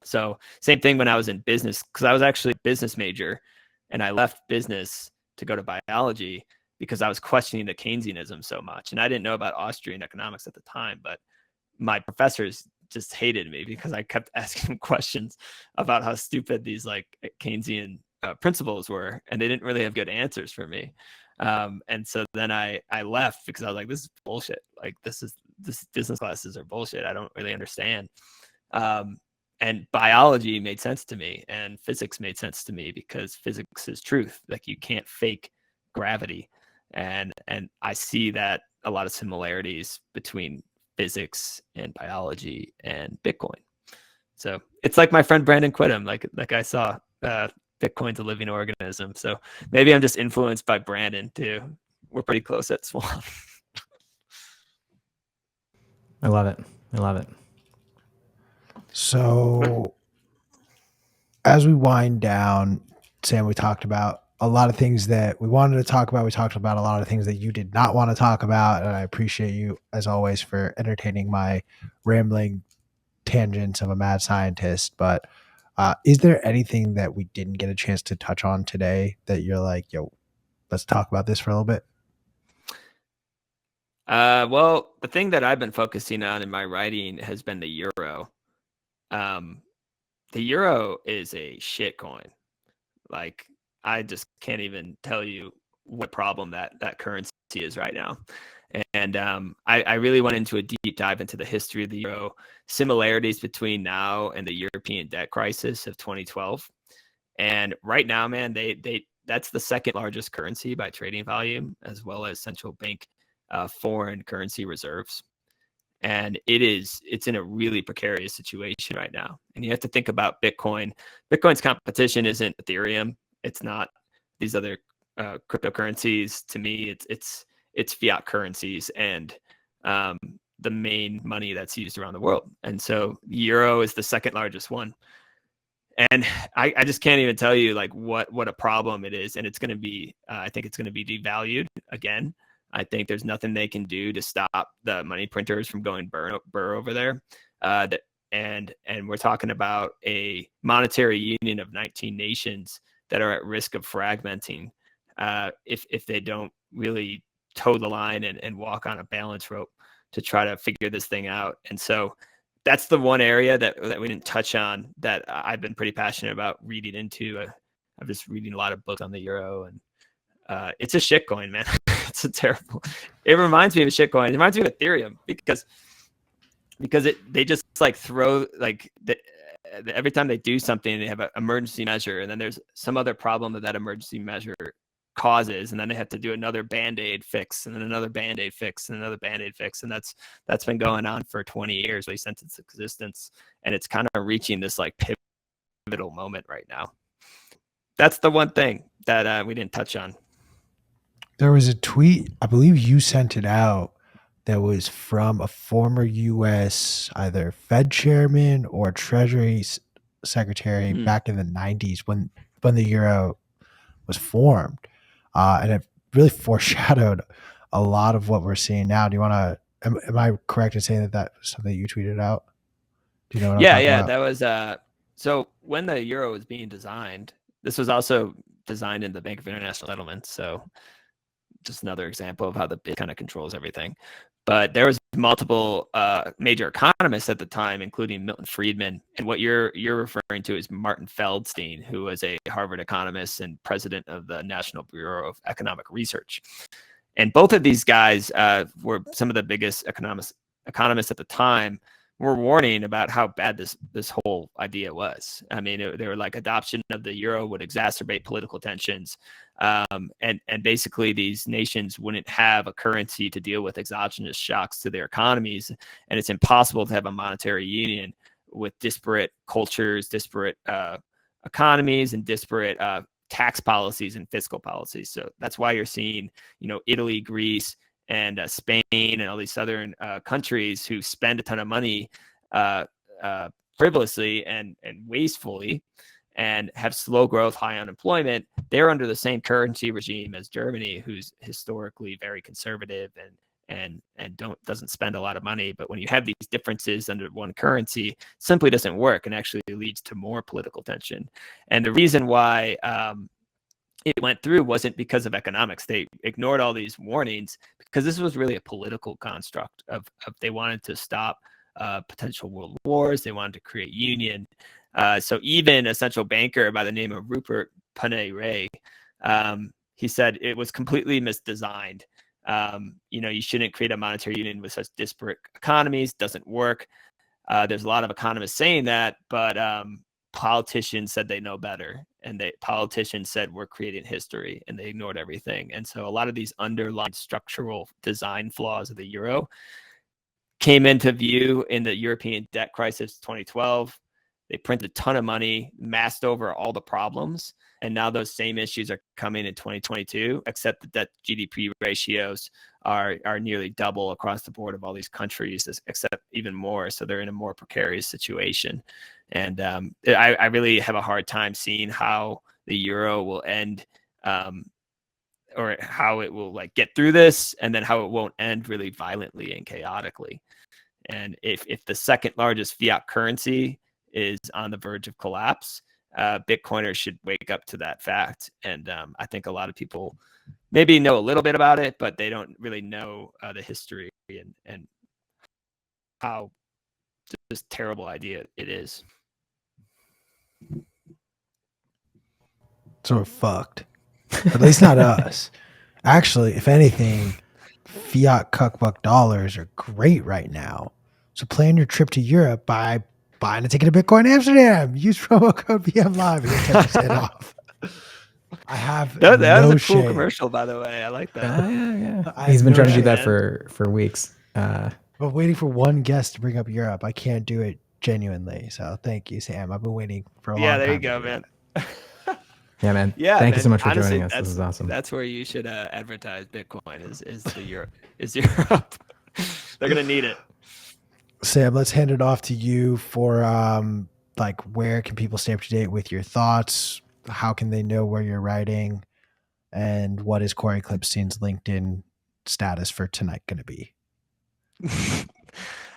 So same thing when I was in business, because I was actually a business major, and I left business to go to biology because I was questioning the Keynesianism so much, and I didn't know about Austrian economics at the time, but my professors just hated me because I kept asking them questions about how stupid these like Keynesian principles were, and they didn't really have good answers for me. And so then I left because I was like, this is bullshit. Like this business classes are bullshit. I don't really understand. And biology made sense to me, and physics made sense to me because physics is truth. Like you can't fake gravity, and I see that a lot of similarities between physics and biology and Bitcoin. So it's like my friend Brandon Quittem, like I saw Bitcoin's a living organism. So maybe I'm just influenced by Brandon too. We're pretty close at Swan. I love it. I love it. So as we wind down, Sam, we talked about a lot of things that we wanted to talk about. We talked about a lot of things that you did not want to talk about. And I appreciate you, as always, for entertaining my rambling tangents of a mad scientist. But is there anything that we didn't get a chance to touch on today that you're like, yo, let's talk about this for a little bit? Well, the thing that I've been focusing on in my writing has been the euro. Um, the euro is a shit coin. Like I just can't even tell you what problem that currency is right now. And I really went into a deep dive into the history of the euro, similarities between now and the European debt crisis of 2012. And right now, man, they that's the second largest currency by trading volume, as well as central bank foreign currency reserves. And it's in a really precarious situation right now. And you have to think about Bitcoin. Bitcoin's competition isn't Ethereum. It's not these other cryptocurrencies. To me, it's fiat currencies and um, the main money that's used around the world. And so euro is the second largest one. And I just can't even tell you like what a problem it is. And it's going to be, I think it's going to be devalued again. I think there's nothing they can do to stop the money printers from going burr over there. And we're talking about a monetary union of 19 nations that are at risk of fragmenting if they don't really toe the line and walk on a balance rope to try to figure this thing out. And so that's the one area that we didn't touch on that I've been pretty passionate about reading into. I'm just reading a lot of books on the euro, and it's a shit coin, man. That's a terrible. It reminds me of shitcoin. It reminds me of Ethereum because they just like throw like every time they do something, they have an emergency measure, and then there's some other problem that emergency measure causes, and then they have to do another band-aid fix, and then another band-aid fix, and another band-aid fix, and that's been going on for 20 years, like since its existence, and it's kind of reaching this like pivotal moment right now. That's the one thing that we didn't touch on. There was a tweet, I believe you sent it out, that was from a former U.S. either Fed chairman or Treasury secretary back in the 90s when the euro was formed. And it really foreshadowed a lot of what we're seeing now. Do you want to, am I correct in saying that that was something you tweeted out? Do you know what I'm talking about? That was, so when the euro was being designed, this was also designed in the Bank of International Settlements. So just another example of how the BID kind of controls everything. But there was multiple major economists at the time, including Milton Friedman. And what you're referring to is Martin Feldstein, who was a Harvard economist and president of the National Bureau of Economic Research. And both of these guys were some of the biggest economists at the time, were warning about how bad this whole idea was. I mean, they were like, adoption of the euro would exacerbate political tensions. And basically these nations wouldn't have a currency to deal with exogenous shocks to their economies. And it's impossible to have a monetary union with disparate cultures, disparate economies, and disparate tax policies and fiscal policies. So that's why you're seeing, Italy, Greece, and Spain and all these southern countries who spend a ton of money frivolously and wastefully and have slow growth, high unemployment. They're under the same currency regime as Germany, who's historically very conservative and doesn't spend a lot of money. But when you have these differences under one currency, simply doesn't work and actually leads to more political tension. And the reason why it went through wasn't because of economics. They ignored all these warnings because this was really a political construct of they wanted to stop potential world wars. They wanted to create union. So even a central banker by the name of Rupert Panay-Ray, he said it was completely misdesigned. You shouldn't create a monetary union with such disparate economies. Doesn't work. There's a lot of economists saying that, but politicians said they know better, and politicians said we're creating history, and they ignored everything. And so a lot of these underlying structural design flaws of the euro came into view in the European debt crisis 2012. They printed a ton of money, masked over all the problems, and now those same issues are coming in 2022, except the debt GDP ratios are nearly double across the board of all these countries, except even more. So they're in a more precarious situation. And I really have a hard time seeing how the euro will end, or how it will like get through this, and then how it won't end really violently and chaotically. And if the second largest fiat currency is on the verge of collapse, Bitcoiners should wake up to that fact. And I think a lot of people maybe know a little bit about it, but they don't really know the history and how just terrible idea it is. So we're fucked. At least not us. Actually, if anything, fiat cuckbuck dollars are great right now. So plan your trip to Europe by buying a ticket to Bitcoin Amsterdam. Use promo code BMLive and get 10% off. I have that no was a cool shame. commercial, by the way. I like that. Yeah. He's been trying to do that for weeks. But waiting for one guest to bring up Europe. I can't do it genuinely. So thank you, Sam. I've been waiting for a long time. Yeah, there you go, man. Yeah, man. Yeah, thank you so much for honestly, joining us. This is awesome. That's where you should advertise Bitcoin is Europe. They're gonna need it. Sam, let's hand it off to you for like where can people stay up to date with your thoughts? How can they know where you're writing? And what is Corey Klippstein's LinkedIn status for tonight going to be?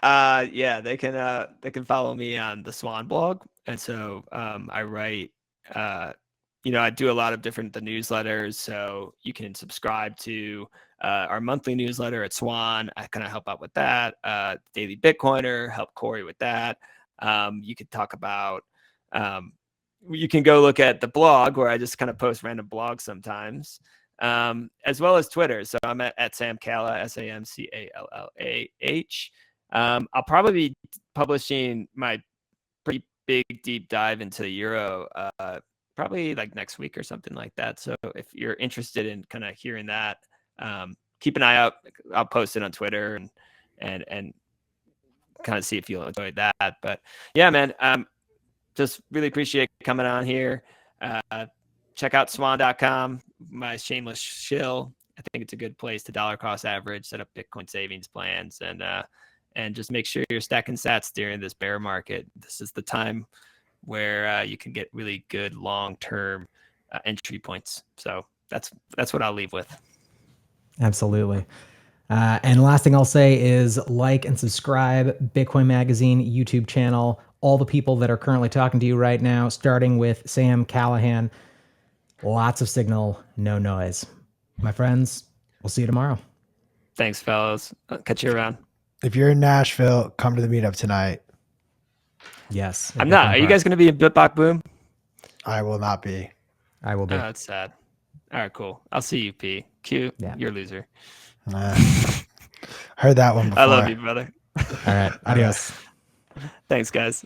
Yeah, they can follow me on the Swan blog. And so I write I do a lot of the newsletters. So you can subscribe to our monthly newsletter at Swan. I kind of help out with that. Daily Bitcoiner, help Corey with that. You could talk about, you can go look at the blog where I just kind of post random blogs sometimes. as well as Twitter. So I'm at Sam Calla, SamCallah. I'll probably be publishing my pretty big deep dive into the euro probably like next week or something like that. So if you're interested in kind of hearing that, keep an eye out. I'll post it on Twitter and kind of see if you'll enjoy that. But yeah, man, just really appreciate coming on here. Check out swan.com, my shameless shill. I think it's a good place to dollar cost average, set up Bitcoin savings plans, and just make sure you're stacking sats during this bear market. This is the time where you can get really good long-term entry points. So that's what I'll leave with. Absolutely. And last thing I'll say is like and subscribe Bitcoin Magazine YouTube channel. All the people that are currently talking to you right now, starting with Sam Callahan. Lots of signal, no noise. My friends, we'll see you tomorrow. Thanks, fellas. I'll catch you around. If you're in Nashville, come to the meetup tonight. Yes. I'm not. Are you guys going to be in Bitbot Boom? I will not be. I will be. Oh, that's sad. All right, cool. I'll see you, P. Q, Yeah. you're a loser. Heard that one before. I love you, brother. All right. Adios. Thanks, guys.